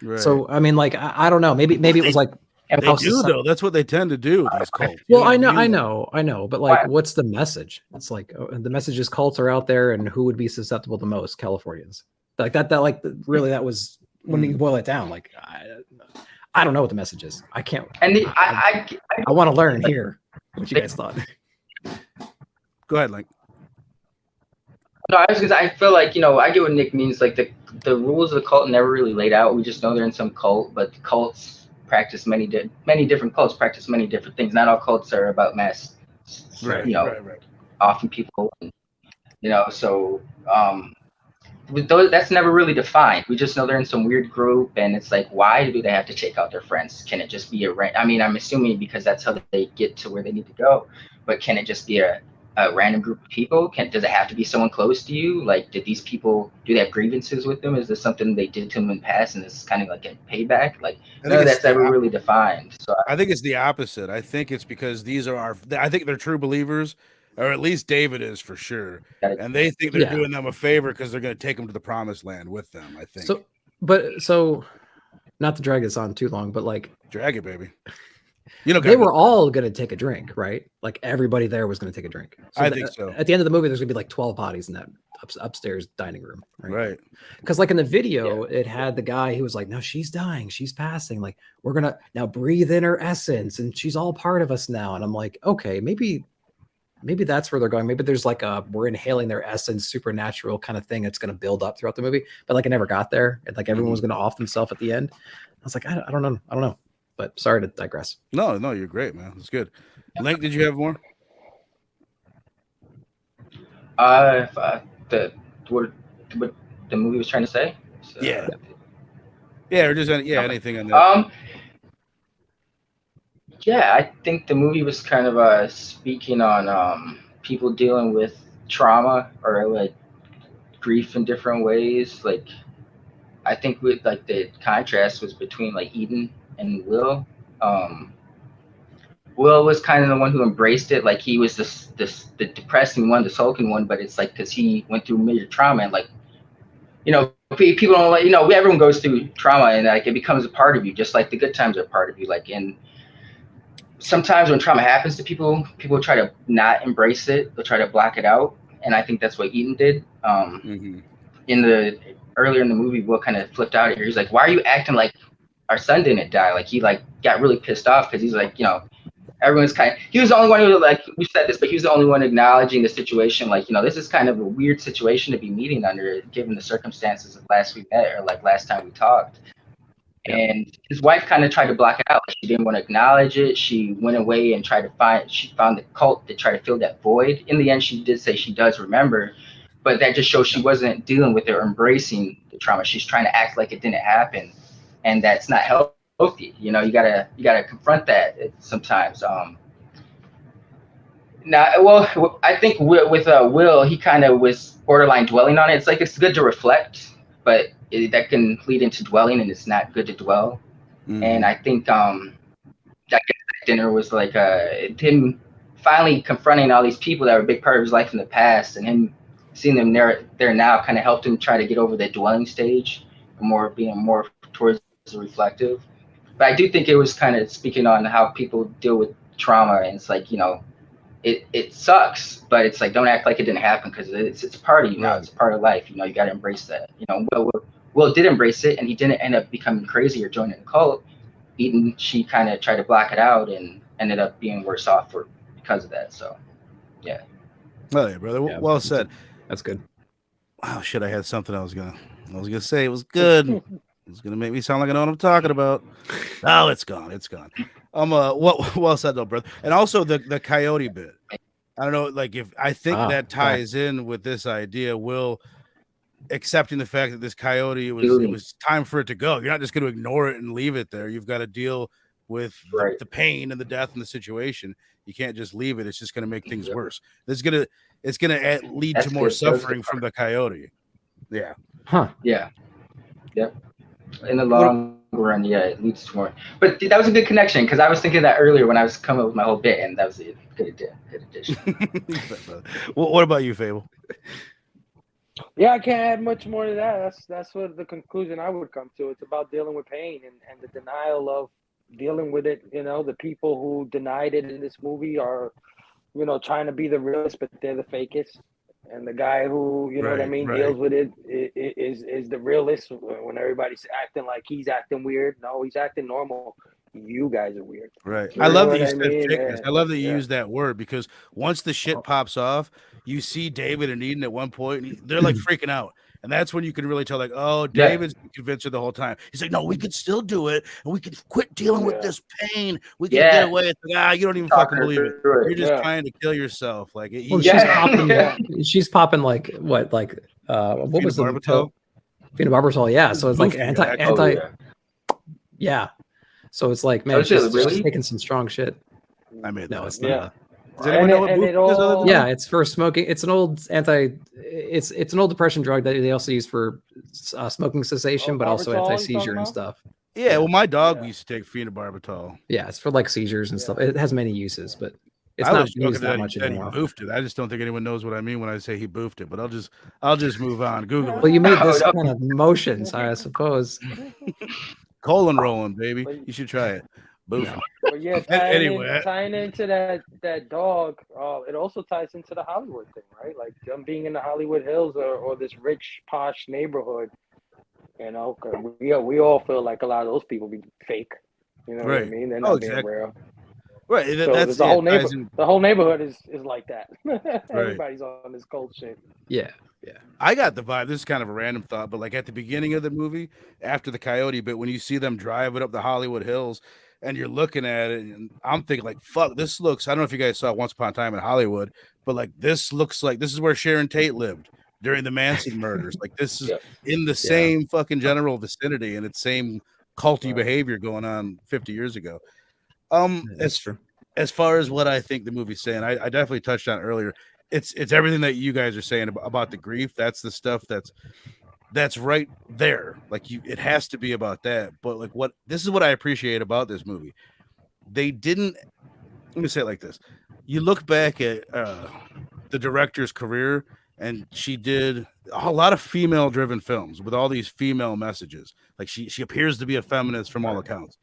Speaker 5: Right. So, I mean, like, I don't know, maybe it was like,
Speaker 2: they do though. That's what they tend to do. These cults.
Speaker 5: Well, I know. But like, what's the message? It's like the message is cults are out there, and who would be susceptible the most? Californians. Like that. Like really, that was when you boil it down. Like I don't know what the message is. I can't. And I want to learn here. What you guys thought?
Speaker 2: Go ahead, Lynk.
Speaker 4: No, I was because I feel like I get what Nick means. Like the rules of the cult never really laid out. We just know they're in some cult, but the cults practice many different cults practice many different things. Not all cults are about mass, right. Often people, so that's never really defined. We just know they're in some weird group, and it's like, why do they have to take out their friends? Can it just be I'm assuming because that's how they get to where they need to go, but can it just be a random group of people? Does it have to be someone close to you? Like, did these people, do they have grievances with them? Is this something they did to them in the past and this is kind of like a payback? Like, none of that's ever really defined. So
Speaker 2: I think it's the opposite. I think it's because these are I think they're true believers, or at least David is for sure. And they think they're doing them a favor because they're going to take them to the promised land with them, I think.
Speaker 5: So not to drag this on too long, but like,
Speaker 2: drag it, baby. You know,
Speaker 5: they were all going to take a drink, right? Like everybody there was going to take a drink. So
Speaker 2: I think so.
Speaker 5: At the end of the movie, there's going to be like 12 bodies in that upstairs dining room,
Speaker 2: right?
Speaker 5: Because like in the video, it had the guy who was like, no, she's dying, she's passing, like we're going to now breathe in her essence and she's all part of us now. And I'm like, okay, maybe that's where they're going. Maybe there's like we're inhaling their essence, supernatural kind of thing that's going to build up throughout the movie. But like I never got there. And like everyone was going to off themselves at the end. I was like, I don't know. But sorry to digress.
Speaker 2: No, you're great, man. It's good. Lynk, did you have more?
Speaker 4: What the movie was trying to say? So,
Speaker 2: or just anything on that.
Speaker 4: Yeah, I think the movie was kind of speaking on people dealing with trauma or like grief in different ways. Like, I think with like the contrast was between like Eden and Will. Will was kind of the one who embraced it. Like he was the depressing one, the sulking one, but it's like because he went through major trauma and like, you know, people don't like, you know, everyone goes through trauma and like it becomes a part of you, just like the good times are a part of you. Like, and sometimes when trauma happens to people try to not embrace it. They'll try to block it out. And I think that's what Eden did. Earlier in the movie, Will kind of flipped out here. He's like, why are you acting like our son didn't die? Like he like got really pissed off because he's like, you know, everyone's he was the only one who like, we said this, but he was the only one acknowledging the situation. Like, you know, this is kind of a weird situation to be meeting under given the circumstances of last we met or like last time we talked. And his wife kind of tried to block it out. She didn't want to acknowledge it. She went away and she found the cult to try to fill that void. In the end, she did say she does remember, but that just shows she wasn't dealing with it or embracing the trauma. She's trying to act like it didn't happen. And that's not healthy. You know, you gotta confront that sometimes. I think with Will, he kind of was borderline dwelling on it. It's like, it's good to reflect, but that can lead into dwelling, and it's not good to dwell. And I think that dinner was like him finally confronting all these people that were a big part of his life in the past, and him seeing them there now kind of helped him try to get over the dwelling stage, being more towards the reflective. But I do think it was kind of speaking on how people deal with trauma, and it's like, you know, it sucks, but it's like, don't act like it didn't happen because it's part of you now. It's part of life. You know, you got to embrace that. You know, Will did embrace it, and he didn't end up becoming crazy or joining a cult. Eden, she kind of tried to block it out and ended up being worse off because of that. So, yeah.
Speaker 2: Well, yeah, brother.
Speaker 5: Yeah,
Speaker 2: well said.
Speaker 5: That's good.
Speaker 2: Wow, shit! I had something I was gonna say. It was good. It's gonna make me sound like I know what I'm talking about. Oh, it's gone. It's gone. Well said though, brother. And also the coyote bit. I don't know, like if I think that ties in with this idea, Will accepting the fact that this coyote it was time for it to go. You're not just going to ignore it and leave it there. You've got to deal with the pain and the death and the situation. You can't just leave it. It's just going to make things worse. It's going to lead to more suffering from the coyote. Yeah.
Speaker 5: Huh.
Speaker 4: Yeah. Yep. In the long run, yeah, it leads to more. But that was a good connection because I was thinking that earlier when I was coming up with my whole bit, and that was a good addition.
Speaker 2: What about you, Phable?
Speaker 3: Yeah, I can't add much more to that. That's what the conclusion I would come to. It's about dealing with pain and the denial of dealing with it. You know, the people who denied it in this movie are, you know, trying to be the realest, but they're the fakest. And the guy who, you know what I mean, deals with it is the realist when everybody's acting like he's acting weird. No, he's acting normal. You guys are weird.
Speaker 2: Right. I love that you said fakeness. I love that you use that word because once the shit pops off, you see David and Eden at one point, and they're like freaking out. And that's when you can really tell, like, oh, David's convinced her the whole time. He's like, no, we could still do it, and we could quit dealing with this pain. We can get away. It's like, you don't even fucking believe it. You're just trying to kill yourself. Like,
Speaker 5: she's popping like what? Like, what was the phenobarbital? Yeah. So it's like anti. Yeah. So it's like, man, she's taking some strong shit.
Speaker 2: I mean,
Speaker 5: no, it's not.
Speaker 2: Does anyone know what
Speaker 3: and
Speaker 2: boofing
Speaker 3: it
Speaker 2: is other than
Speaker 3: all-
Speaker 5: Yeah, it's for smoking. It's an old it's an old depression drug that they also use for smoking cessation, but also
Speaker 3: Barbitol you're
Speaker 5: anti-seizure
Speaker 3: talking
Speaker 5: and
Speaker 3: about?
Speaker 5: stuff.
Speaker 2: Yeah, well, my dog
Speaker 3: Yeah.
Speaker 2: used to take phenobarbital.
Speaker 5: Yeah, it's for like seizures and stuff. It has many uses, but it's
Speaker 2: I
Speaker 5: not
Speaker 2: was joking
Speaker 5: used that
Speaker 2: that,
Speaker 5: much
Speaker 2: that he
Speaker 5: anymore.
Speaker 2: boofed it. I just don't think anyone knows what I mean when I say he boofed it. But I'll just move on. Google
Speaker 5: Well,
Speaker 2: it.
Speaker 5: you made
Speaker 4: Oh,
Speaker 5: this
Speaker 4: no.
Speaker 5: kind of motions, I suppose.
Speaker 2: Colon rolling, baby. You should try it. Boofing.
Speaker 3: But yeah,
Speaker 2: Anyway.
Speaker 3: tying into that dog, it also ties into the Hollywood thing, right? Like them being in the Hollywood Hills or this rich posh neighborhood. You know, 'cause we all feel like a lot of those people be fake. You know what I
Speaker 2: Right.
Speaker 3: mean? They're
Speaker 2: Oh,
Speaker 3: not being
Speaker 2: exactly.
Speaker 3: real.
Speaker 2: Right.
Speaker 3: So
Speaker 2: That's
Speaker 3: the
Speaker 2: it.
Speaker 3: whole
Speaker 2: Ties in-
Speaker 3: the whole neighborhood is like that. Everybody's on this cold shit.
Speaker 5: Yeah.
Speaker 2: I got the vibe. This is kind of a random thought, but like at the beginning of the movie, after the coyote bit, when you see them driving up the Hollywood Hills and you're looking at it, and I'm thinking, like, fuck, this looks, I don't know if you guys saw Once Upon a Time in Hollywood, but like this looks like this is where Sharon Tate lived during the Manson murders. Like, this is
Speaker 3: Yep.
Speaker 2: in the same fucking general vicinity and it's same culty behavior going on 50 years ago.
Speaker 5: That's true.
Speaker 2: As far as what I think the movie's saying, I definitely touched on it earlier. It's everything that you guys are saying about the grief. That's the stuff that's right there. Like it has to be about that. But like this is what I appreciate about this movie. They didn't. Let me say it like this: you look back at the director's career, and she did a lot of female-driven films with all these female messages. Like she appears to be a feminist from all accounts.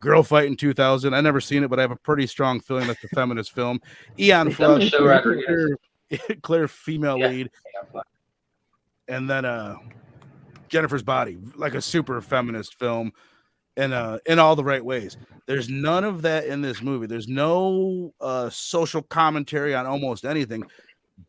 Speaker 2: Girl Fight in 2000. I never seen it, but I have a pretty strong feeling that's a feminist film. Eon Flux,
Speaker 4: Michelle Rodriguez.
Speaker 2: clear female
Speaker 4: Yeah.
Speaker 2: lead, and then Jennifer's Body, like a super feminist film, and in all the right ways. There's none of that in this movie. There's no social commentary on almost anything,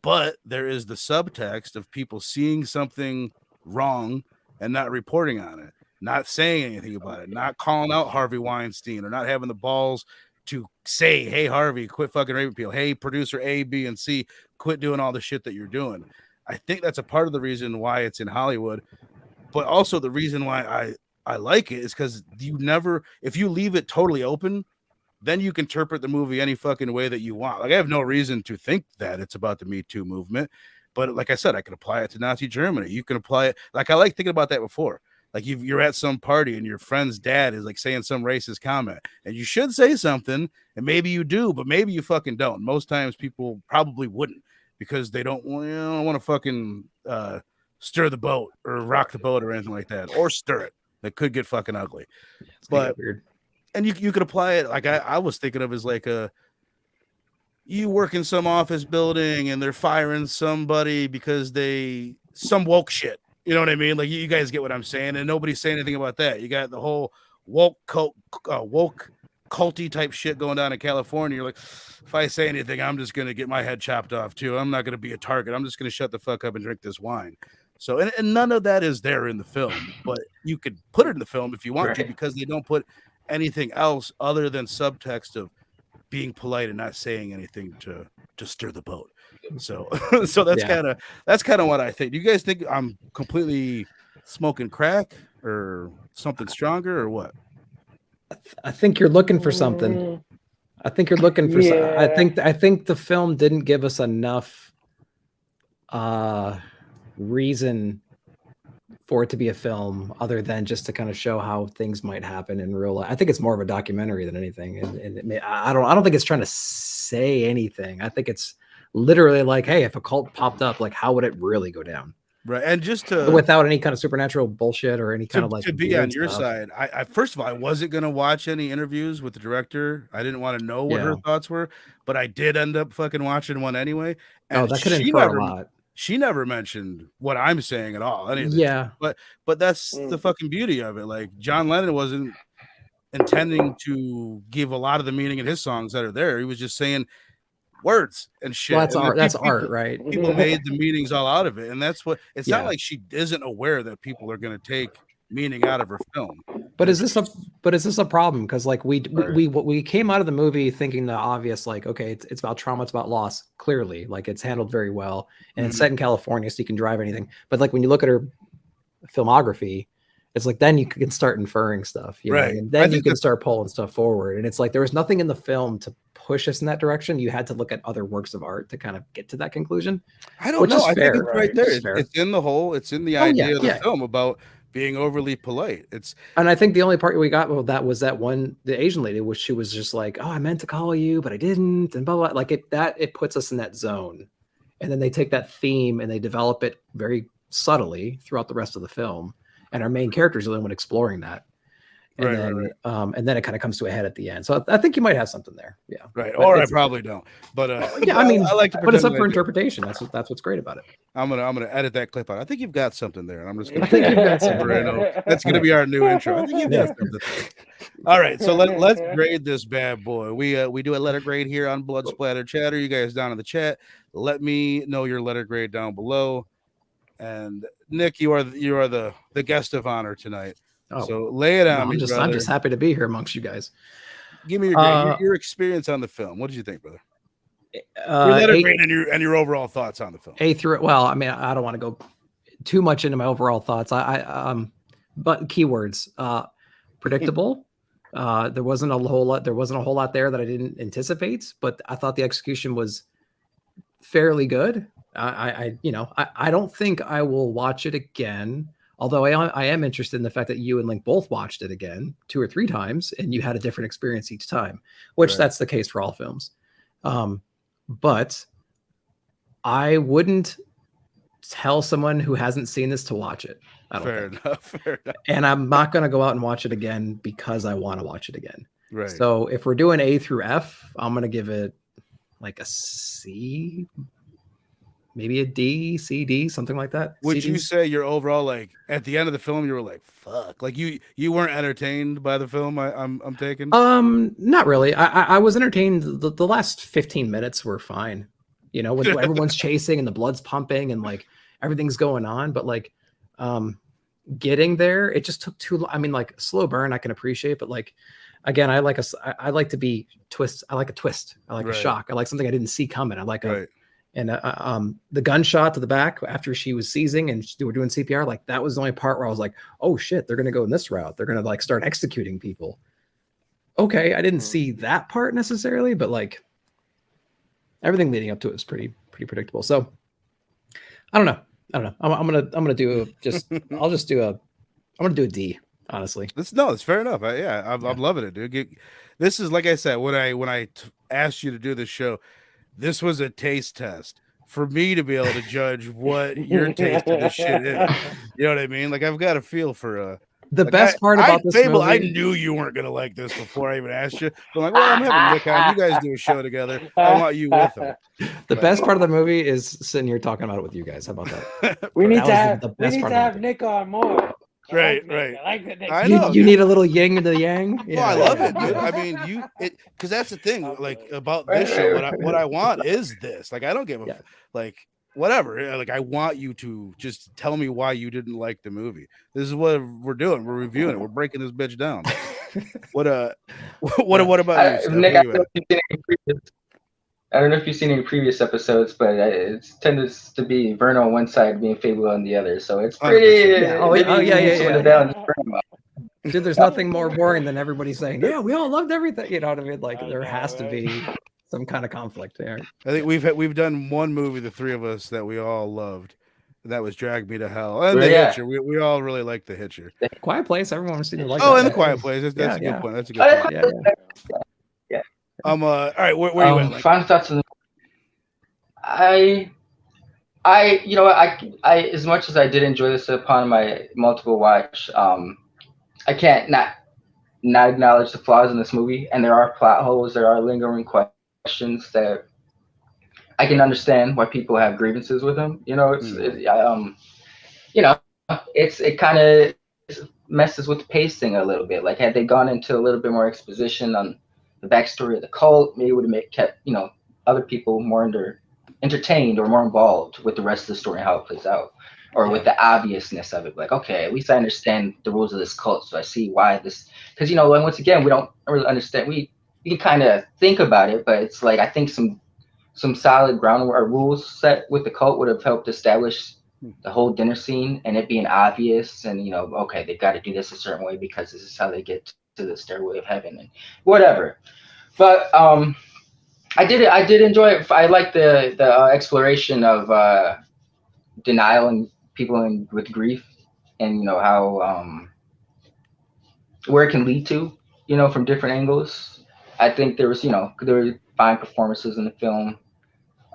Speaker 2: but there is the subtext of people seeing something wrong and not reporting on it, not saying anything about it, not calling out Harvey Weinstein, or not having the balls to say, hey, Harvey, quit fucking raping people. Hey, producer A, B, and C, quit doing all the shit that you're doing. I think that's a part of the reason why it's in Hollywood, but also the reason why I like it is because if you leave it totally open, then you can interpret the movie any fucking way that you want. Like, I have no reason to think that it's about the Me Too movement, but like I said, I can apply it to Nazi Germany. You can apply it. Like, I like thinking about that before. Like, you're at some party and your friend's dad is like saying some racist comment, and you should say something, and maybe you do, but maybe you fucking don't. Most times people probably wouldn't because they don't want to fucking stir the boat or rock the boat or anything like that, or stir it. That could get fucking ugly.
Speaker 5: It's gonna
Speaker 2: But
Speaker 5: get weird.
Speaker 2: and you could apply it like I was thinking of as like you work in some office building and they're firing somebody because some woke shit. You know what I mean? Like, you guys get what I'm saying, and nobody's saying anything about that. You got the whole woke culty type shit going down in California. You're like, if I say anything, I'm just gonna get my head chopped off too. I'm not gonna be a target. I'm just gonna shut the fuck up and drink this wine. So, and none of that is there in the film, but you could put it in the film if you want to, because they don't put anything else other than subtext of being polite and not saying anything to stir the boat. So that's kind of what I think. Do you guys think I'm completely smoking crack or something stronger or what?
Speaker 5: I think you're looking for something. I think you're looking for.
Speaker 3: Yeah.
Speaker 5: I think the film didn't give us enough reason for it to be a film, other than just to kind of show how things might happen in real life. I think it's more of a documentary than anything, and I don't think it's trying to say anything. I think it's literally like, hey, if a cult popped up, like, how would it really go down?
Speaker 2: Right. And just to
Speaker 5: without any kind of supernatural bullshit or any kind of like
Speaker 2: to be on your
Speaker 5: stuff.
Speaker 2: side, I first of all, I wasn't gonna watch any interviews with the director. I didn't want to know what her thoughts were, but I did end up fucking watching one anyway. And
Speaker 5: that could infer a lot.
Speaker 2: She never mentioned what I'm saying at all.
Speaker 5: Yeah.
Speaker 2: But that's the fucking beauty of it. Like, John Lennon wasn't intending to give a lot of the meaning in his songs that are there. He was just saying words and shit.
Speaker 5: Well, that's
Speaker 2: and
Speaker 5: art. That's art, right?
Speaker 2: People made the meanings all out of it, and that's what. It's not
Speaker 5: Yeah.
Speaker 2: like she isn't aware that people are going to take meaning out of her film.
Speaker 5: But is this a problem? Because like we came out of the movie thinking the obvious, like, okay, it's about trauma, it's about loss. Clearly, like, it's handled very well, and it's set in California, so you can drive anything. But like, when you look at her filmography, It's like then you can start inferring stuff, you know,
Speaker 2: Right.
Speaker 5: and
Speaker 2: I
Speaker 5: then you
Speaker 2: think
Speaker 5: can start pulling stuff forward. And it's like there was nothing in the film to push us in that direction. You had to look at other works of art to kind of get to that conclusion.
Speaker 2: I don't
Speaker 5: Which
Speaker 2: know.
Speaker 5: is
Speaker 2: I think
Speaker 5: fair,
Speaker 2: it's right
Speaker 5: right?
Speaker 2: there.
Speaker 5: Which is
Speaker 2: It's,
Speaker 5: fair.
Speaker 2: it's in the whole. It's in the
Speaker 5: Oh, yeah,
Speaker 2: idea of the
Speaker 5: yeah.
Speaker 2: film about being overly polite. It's
Speaker 5: And I think the only part we got with that was that one, the Asian lady, which she was just like, "Oh, I meant to call you, but I didn't," and blah blah. Like it puts us in that zone, and then they take that theme and they develop it very subtly throughout the rest of the film. And our main character is the only one exploring that, and
Speaker 2: Right,
Speaker 5: then
Speaker 2: right,
Speaker 5: and then it kind of comes to a head at the end. So I think you might have something there, yeah.
Speaker 2: right.
Speaker 5: But
Speaker 2: Or I
Speaker 5: it's-
Speaker 2: probably don't. But
Speaker 5: yeah, I mean,
Speaker 2: I like to
Speaker 5: but it's
Speaker 2: pretend
Speaker 5: up for
Speaker 2: I do.
Speaker 5: interpretation. That's what's great about it.
Speaker 2: I'm gonna edit that clip out. I think you've got something there, and I'm just
Speaker 5: I
Speaker 2: gonna.
Speaker 5: think you've got something
Speaker 2: That's gonna be our new intro. I think you've got something. All right, so let's grade this bad boy. We do a letter grade here on Blood Splatter Chatter. You guys down in the chat, let me know your letter grade down below. And Nick, you are the guest of honor tonight.
Speaker 5: Oh,
Speaker 2: So lay it on
Speaker 5: no,
Speaker 2: me,
Speaker 5: I'm
Speaker 2: brother.
Speaker 5: just happy to be here amongst you guys.
Speaker 2: Give me your grade, your experience on the film. What did you think, brother? Your letter
Speaker 5: A-
Speaker 2: grade and your overall thoughts on the film.
Speaker 5: A through, well, I mean, I don't want to go too much into my overall thoughts. But keywords, predictable. There wasn't a whole lot there that I didn't anticipate, but I thought the execution was fairly good. I don't think I will watch it again. Although I am interested in the fact that you and Link both watched it again 2 or 3 times, and you had a different experience each time, which
Speaker 2: Right.
Speaker 5: that's the case for all films. But I wouldn't tell someone who hasn't seen this to watch it. I don't
Speaker 2: Fair
Speaker 5: think.
Speaker 2: enough. Fair enough.
Speaker 5: And I'm not going to go out and watch it again because I want to watch it again.
Speaker 2: Right.
Speaker 5: So if we're doing A through F, I'm going to give it like a C, maybe a D, C, D, something like that.
Speaker 2: Would
Speaker 5: CD?
Speaker 2: you say you're overall like at the end of the film you were like fuck, like you weren't entertained by the film? I'm taking.
Speaker 5: Not really. I was entertained. The last 15 minutes were fine. You know, when everyone's chasing and the blood's pumping and like everything's going on, but like getting there, it just took too long. I mean, like slow burn I can appreciate, but like again, I like to be twist. I like a twist. I like
Speaker 2: Right.
Speaker 5: a shock. I like something I didn't see coming. I like
Speaker 2: Right.
Speaker 5: the gunshot to the back after she was seizing and they were doing CPR. Like that was the only part where I was like, oh shit, they're going to go in this route. They're going to like start executing people. Okay. I didn't see that part necessarily, but like everything leading up to it was pretty predictable. So I don't know. I'm going to do I'm going to do a D, honestly.
Speaker 2: It's fair enough. I'm loving it, dude. This is like I said when I asked you to do this show. This was a taste test for me to be able to judge what your taste of this shit is. You know what I mean? Like I've got a feel for
Speaker 5: the best part about this
Speaker 2: Phable,
Speaker 5: movie.
Speaker 2: I knew you weren't gonna like this before I even asked you. I'm like, well, I'm having Nick on. You guys do a show together. I want you with him.
Speaker 5: The best part of the movie is sitting here talking about it with you guys. How about that?
Speaker 3: We need
Speaker 5: That
Speaker 3: to
Speaker 5: was the best part of
Speaker 3: have
Speaker 5: it.
Speaker 3: Nick on more.
Speaker 2: Right.
Speaker 3: I like that Nick.
Speaker 2: I know.
Speaker 5: You need a little yin and the yang.
Speaker 2: No, I love it, dude. I mean, because that's the thing. Like about this show, what I want is this. Like, I don't give a like whatever. Like, I want you to just tell me why you didn't like the movie. This is what we're doing. We're reviewing it. We're breaking this bitch down. What about you, Steph?
Speaker 4: Nick,
Speaker 2: Where you at?
Speaker 4: I don't know if you've seen any previous episodes, but it tends to be Verno on one side, being Phable on the other. So it's pretty.
Speaker 5: Yeah. Oh, yeah.
Speaker 4: The balance
Speaker 5: Dude, there's nothing more boring than everybody saying, "Yeah, we all loved everything." You know what I mean? Like there has to be some kind of conflict there.
Speaker 2: I think we've done one movie, the three of us, that we all loved. And that was Drag Me to Hell. And The Hitcher. We all really liked The Hitcher.
Speaker 5: Quiet Place. Everyone seemed to like.
Speaker 2: Oh,
Speaker 5: that.
Speaker 2: and The Quiet Place. That's a good point. That's a good point.
Speaker 5: Yeah.
Speaker 2: All right, where you at?
Speaker 4: Final thoughts on I as much as I did enjoy this upon my multiple watch, I can't not acknowledge the flaws in this movie, and there are plot holes, there are lingering questions that I can understand why people have grievances with them. You know, it kind of messes with the pacing a little bit. Like had they gone into a little bit more exposition on the backstory of the cult, maybe it would have kept other people more entertained or more involved with the rest of the story and how it plays out, or with the obviousness of it. Like, okay, at least I understand the rules of this cult, so I see why this. Because once again, we don't really understand. We can kind of think about it, but it's like I think some solid groundwork or rules set with the cult would have helped establish the whole dinner scene and it being obvious, and okay, they got to do this a certain way because this is how they get to the stairway of heaven and whatever. But I did enjoy it. I like the exploration of denial and people with grief, and how where it can lead to, from different angles. I think there were fine performances in the film.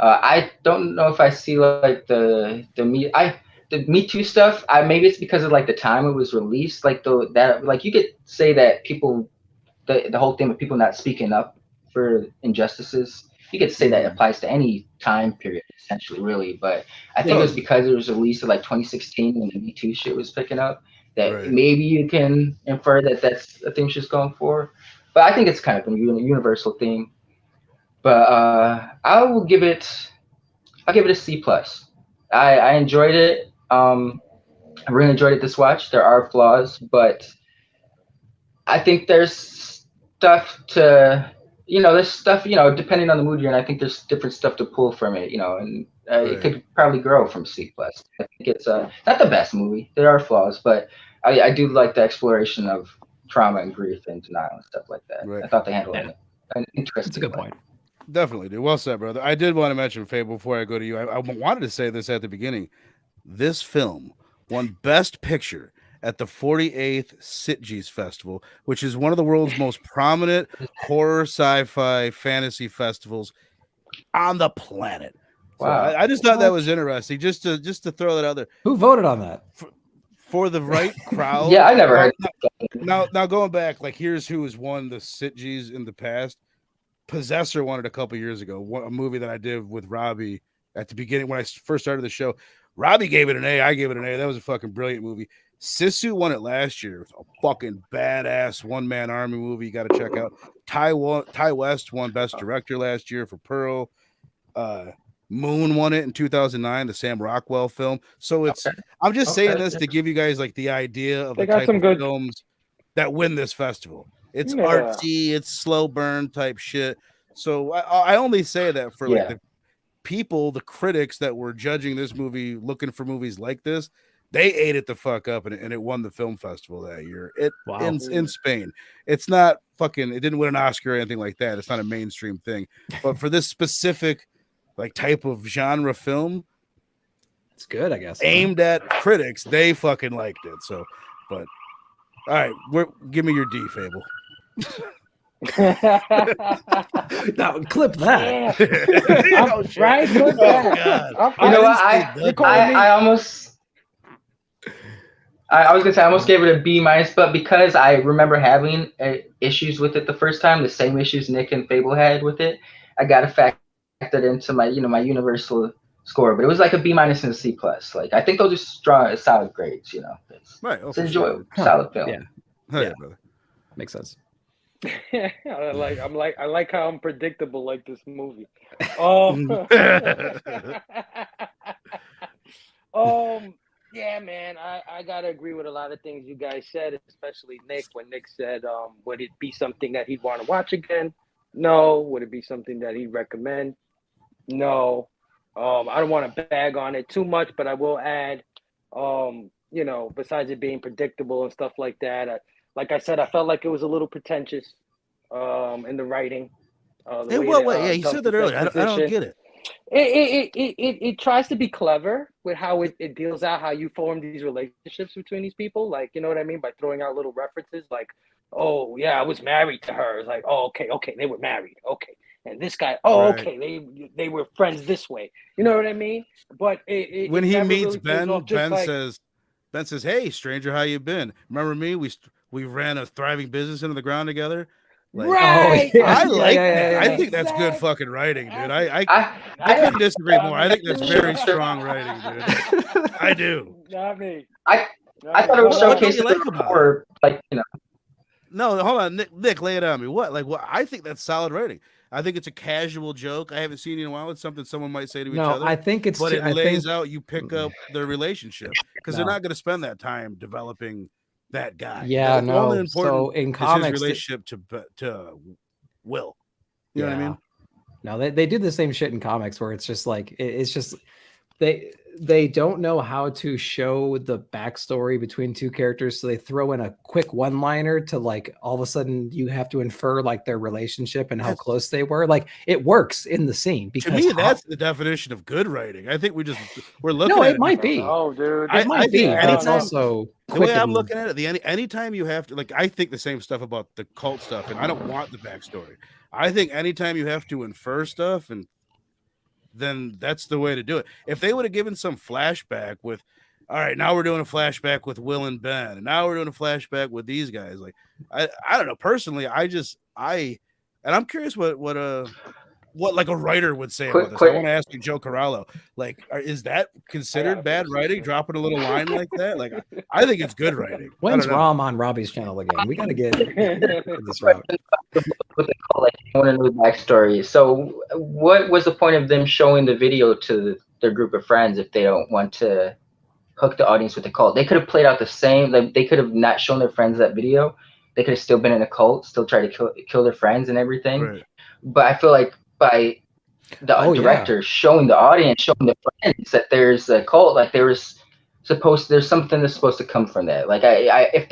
Speaker 4: I don't know if I see like the Me Too stuff. Maybe it's because of like the time it was released. Like you could say that people, the whole thing with people not speaking up for injustices. You could say that applies to any time period, essentially, really. But I think it was because it was released in like 2016 when the Me Too shit was picking up that maybe you can infer that that's the thing she's going for. But I think it's kind of a universal theme. But I'll give it a C+. I enjoyed it. I really enjoyed it this watch. There are flaws, but I think there's stuff to, depending on the mood you're in, I think there's different stuff to pull from it, and it could probably grow from C+. I think it's not the best movie. There are flaws, but I do like the exploration of trauma and grief and denial and stuff like that. I thought they handled it an interesting
Speaker 5: That's a good
Speaker 4: way.
Speaker 5: point.
Speaker 2: Definitely, dude. Well said, brother. I did want to mention Phable before I go to you. I wanted to say this at the beginning. This film won Best Picture at the 48th Sitges Festival, which is one of the world's most prominent horror, sci-fi, fantasy festivals on the planet.
Speaker 4: Wow.
Speaker 2: So I just thought that was interesting. Just to throw that out there.
Speaker 5: Who voted on that?
Speaker 2: For the right crowd.
Speaker 4: Yeah, I never heard.
Speaker 2: Now going back, like here's who has won the Sitges in the past. Possessor won it a couple years ago. A movie that I did with Robbie at the beginning when I first started the show. Robbie gave it an A. I gave it an A. That was a fucking brilliant movie. Sisu won it last year. It was a fucking badass one-man army movie. You got to check out. Ty West won Best Director last year for Pearl. Moon won it in 2009, the Sam Rockwell film. So it's. Okay. I'm just saying this to give you guys like the idea of the type of films that win this festival. It's artsy, it's slow burn type shit. So I only say that for like the people, the critics that were judging this movie, looking for movies like this, they ate it the fuck up, and it won the film festival that year. In Spain. It's not fucking. It didn't win an Oscar or anything like that. It's not a mainstream thing. But for this specific like type of genre film,
Speaker 5: it's good, I guess.
Speaker 2: Aimed at critics, they fucking liked it. So, but all right, give me your D, Phable.
Speaker 5: Now clip that.
Speaker 3: Yeah. Right? Clip that.
Speaker 4: You know what? I was gonna say I almost gave it a B-, but because I remember having issues with it the first time, the same issues Nick and Phable had with it, I got to factor that into my my universal score. But it was like a B- and a C+. Like I think those are strong, solid grades. It's enjoyable, solid film.
Speaker 5: Yeah,
Speaker 2: brother.
Speaker 5: Makes sense.
Speaker 3: I like how I'm predictable like this movie. Yeah, man, I gotta agree with a lot of things you guys said, especially Nick. When Nick said, would it be something that he'd want to watch again? No. Would it be something that he'd recommend? No. I don't want to bag on it too much, but I will add, besides it being predictable and stuff like that, like I said, I felt like it was a little pretentious in the writing.
Speaker 2: In what way? Yeah, you said that earlier. I don't get it.
Speaker 3: It tries to be clever with how it deals out how you form these relationships between these people. Like, you know what I mean? By throwing out little references like, oh, yeah, I was married to her. It's like, oh, okay, they were married. Okay. And this guy, okay, they were friends this way. You know what I mean? But
Speaker 2: when he meets really Ben says, hey, stranger, how you been? Remember me? We ran a thriving business into the ground together. Like,
Speaker 3: right.
Speaker 2: I like that. I think that's good fucking writing, dude. I couldn't disagree more. I think that's very strong writing, dude. I do.
Speaker 3: Not me.
Speaker 4: I thought it was showcasing the rapport,
Speaker 2: No, hold on, Nick, lay it on me. What? I think that's solid writing. I think it's a casual joke. I haven't seen it in a while. It's something someone might say to each other.
Speaker 5: I think it's.
Speaker 2: But it lays out. You pick up their relationship because they're not going to spend that time developing that guy.
Speaker 5: Yeah, no.
Speaker 2: So in comics, his relationship to Will. You know what I mean?
Speaker 5: No, they do the same shit in comics where it's just like it's just they don't know how to show the backstory between two characters, so they throw in a quick one-liner to like all of a sudden you have to infer like their relationship and how close they were. Like it works in the scene because
Speaker 2: to me that's the definition of good writing. I think we're looking
Speaker 5: no,
Speaker 2: at
Speaker 5: it might be.
Speaker 3: Oh, dude.
Speaker 5: It might be, but it's also
Speaker 2: the way I'm looking at it. Anytime you have to, like, I think the same stuff about the cult stuff, and I don't want the backstory. I think anytime you have to infer stuff, and then that's the way to do it. If they would have given some flashback with, all right, now we're doing a flashback with Will and Ben, and now we're doing a flashback with these guys. Like, I don't know. Personally, and I'm curious what like a writer would say about this. I want to ask you, Joe Corallo. Like, is that considered bad writing? Dropping a little line like that? Like, I think it's good writing.
Speaker 5: When's Rom on Robbie's channel again? We got to get this route.
Speaker 4: What they call it, I want to know the backstory. So, what was the point of them showing the video to their group of friends if they don't want to hook the audience with the cult? They could have played out the same. Like, they could have not shown their friends that video. They could have still been in a cult, still try to kill their friends and everything. Right. But I feel like by the director showing the audience, showing the friends that there's a cult, like there's something that's supposed to come from that. Like if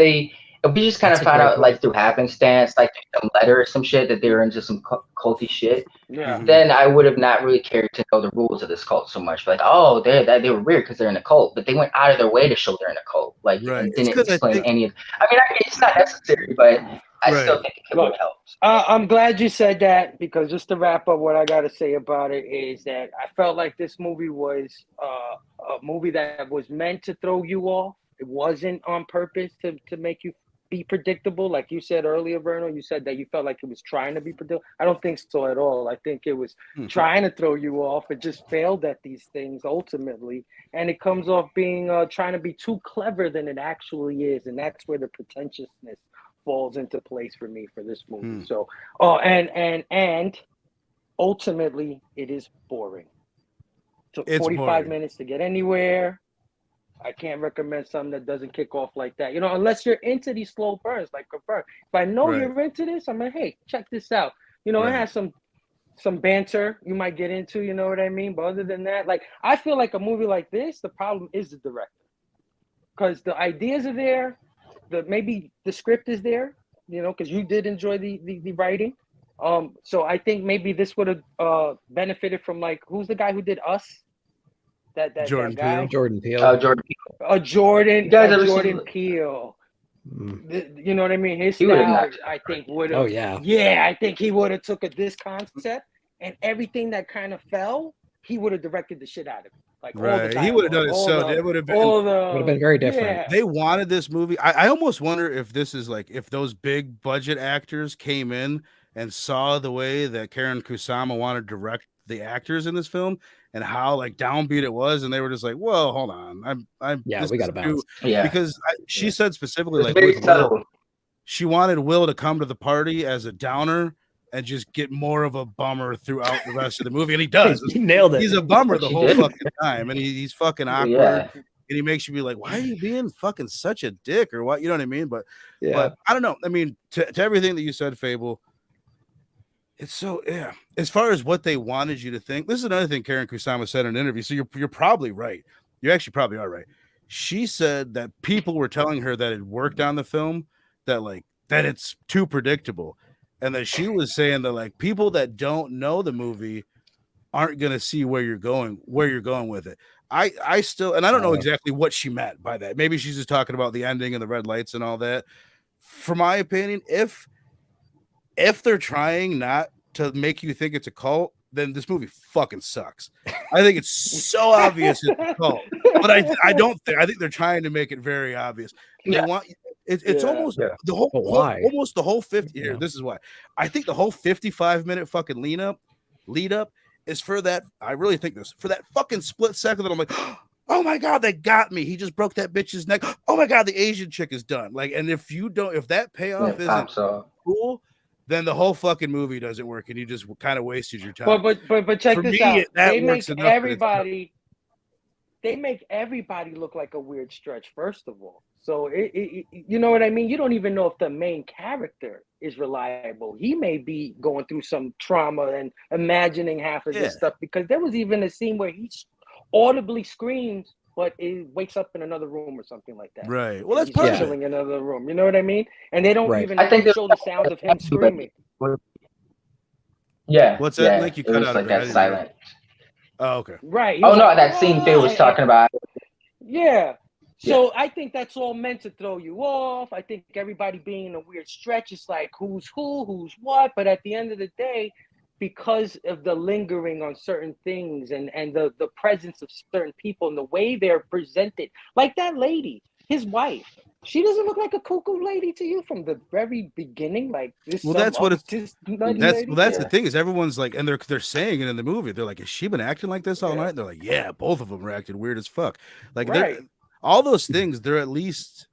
Speaker 4: we just kind of found out like through happenstance, like through some letter or some shit that they were into some culty shit, then I would have not really cared to know the rules of this cult so much. Like, oh, they were weird because they're in a cult, but they went out of their way to show they're in a cult. Like, and didn't explain any of. I mean, it's not necessary, but I still think it would help.
Speaker 3: I'm glad you said that, because just to wrap up, what I got to say about it is that I felt like this movie was a movie that was meant to throw you off. It wasn't on purpose to make you be predictable. Like you said earlier, Verno, you said that you felt like it was trying to be predictable. I don't think so at all. I think it was trying to throw you off. It just failed at these things ultimately. And it comes off being trying to be too clever than it actually is. And that's where the pretentiousness falls into place for me for this movie. So, and ultimately it is boring. Took 45 minutes to get anywhere. I can't recommend something that doesn't kick off like that. You know, unless you're into these slow burns, like Confirm. If I know you're into this, I'm like, hey, check this out. You know, it has some banter you might get into, you know what I mean? But other than that, like, I feel like a movie like this, the problem is the director. Because the ideas are there, maybe the script is there, you know, because you did enjoy the writing. So I think maybe this would have benefited from, like, who's the guy who did Us? Jordan Peele.
Speaker 5: Jordan Peele.
Speaker 3: Jordan Peele. You know what I mean? His style, I think, would have.
Speaker 5: Oh yeah.
Speaker 3: Yeah, I think he would have took this concept and everything that kind of fell, he would have directed the shit out of it. Like,
Speaker 2: he would have done it. So it would have
Speaker 5: been very different.
Speaker 3: Yeah.
Speaker 2: They wanted this movie. I almost wonder if this is like, if those big budget actors came in and saw the way that Karyn Kusama wanted to direct the actors in this film and how like downbeat it was, and they were just like, "Whoa, hold on,
Speaker 5: we got to bounce."
Speaker 2: Because she said specifically, like, with Will, she wanted Will to come to the party as a downer and just get more of a bummer throughout the rest of the movie, and he does.
Speaker 5: He nailed it.
Speaker 2: He's a bummer the whole fucking time, and he's fucking awkward, and he makes you be like, "Why are you being fucking such a dick?" or what, you know what I mean? But I don't know. I mean, to everything that you said, Phable. It's so, as far as what they wanted you to think, this is another thing Karyn Kusama said in an interview. So you're probably right. You actually probably are right. She said that people were telling her that it worked on the film, that it's too predictable. And that she was saying that, like, people that don't know the movie aren't going to see where you're going with it. I still, and I don't know exactly what she meant by that. Maybe she's just talking about the ending and the red lights and all that. For my opinion, if they're trying not to make you think it's a cult, then this movie fucking sucks. I think it's so obvious it's a cult, but I don't think. I think they're trying to make it very obvious. They want it's almost the whole almost the whole 50. Here, this is why I think the whole 55-minute fucking lead up is for that. I really think this for that fucking split second that I'm like, oh my god, they got me. He just broke that bitch's neck. Oh my god, the Asian chick is done. Like, and if that payoff isn't cool, then the whole fucking movie doesn't work, and you just kind of wasted your time.
Speaker 3: But check this out. They make everybody look like a weird stretch, first of all. So you know what I mean? You don't even know if the main character is reliable. He may be going through some trauma and imagining half of this stuff, because there was even a scene where he audibly screams, but it wakes up in another room or something like that.
Speaker 2: Right. Well, that's
Speaker 3: He's
Speaker 2: part of
Speaker 3: chilling
Speaker 2: it.
Speaker 3: in another room. You know what I mean? And they don't
Speaker 5: Right.
Speaker 3: even
Speaker 4: I think
Speaker 3: show the sounds of him screaming.
Speaker 4: Yeah.
Speaker 2: What's that,
Speaker 4: yeah.
Speaker 2: Link? You
Speaker 4: it
Speaker 2: cut
Speaker 4: was
Speaker 2: out a
Speaker 4: like
Speaker 2: bit. I
Speaker 4: that
Speaker 2: didn't hear.
Speaker 4: silent.
Speaker 2: Oh, okay.
Speaker 3: Right. He
Speaker 4: Oh
Speaker 3: was
Speaker 4: no,
Speaker 3: like,
Speaker 4: that scene Phil was talking about.
Speaker 3: Yeah. So I think that's all meant to throw you off. I think everybody being in a weird stretch is like who's who, who's what. But at the end of the day, because of the lingering on certain things and the presence of certain people and the way they're presented, like that lady, his wife, she doesn't look like a cuckoo lady to you from the very beginning. Like this.
Speaker 2: Well, that's what it's.
Speaker 3: just nutty
Speaker 2: That's
Speaker 3: lady.
Speaker 2: well, that's
Speaker 4: Yeah.
Speaker 2: the thing is everyone's like, and they're saying it in the movie. They're like, has she been acting like this all
Speaker 3: Yeah.
Speaker 2: night? They're like, yeah, both of them are acting weird as fuck. Like
Speaker 3: Right.
Speaker 2: all those things, they're at least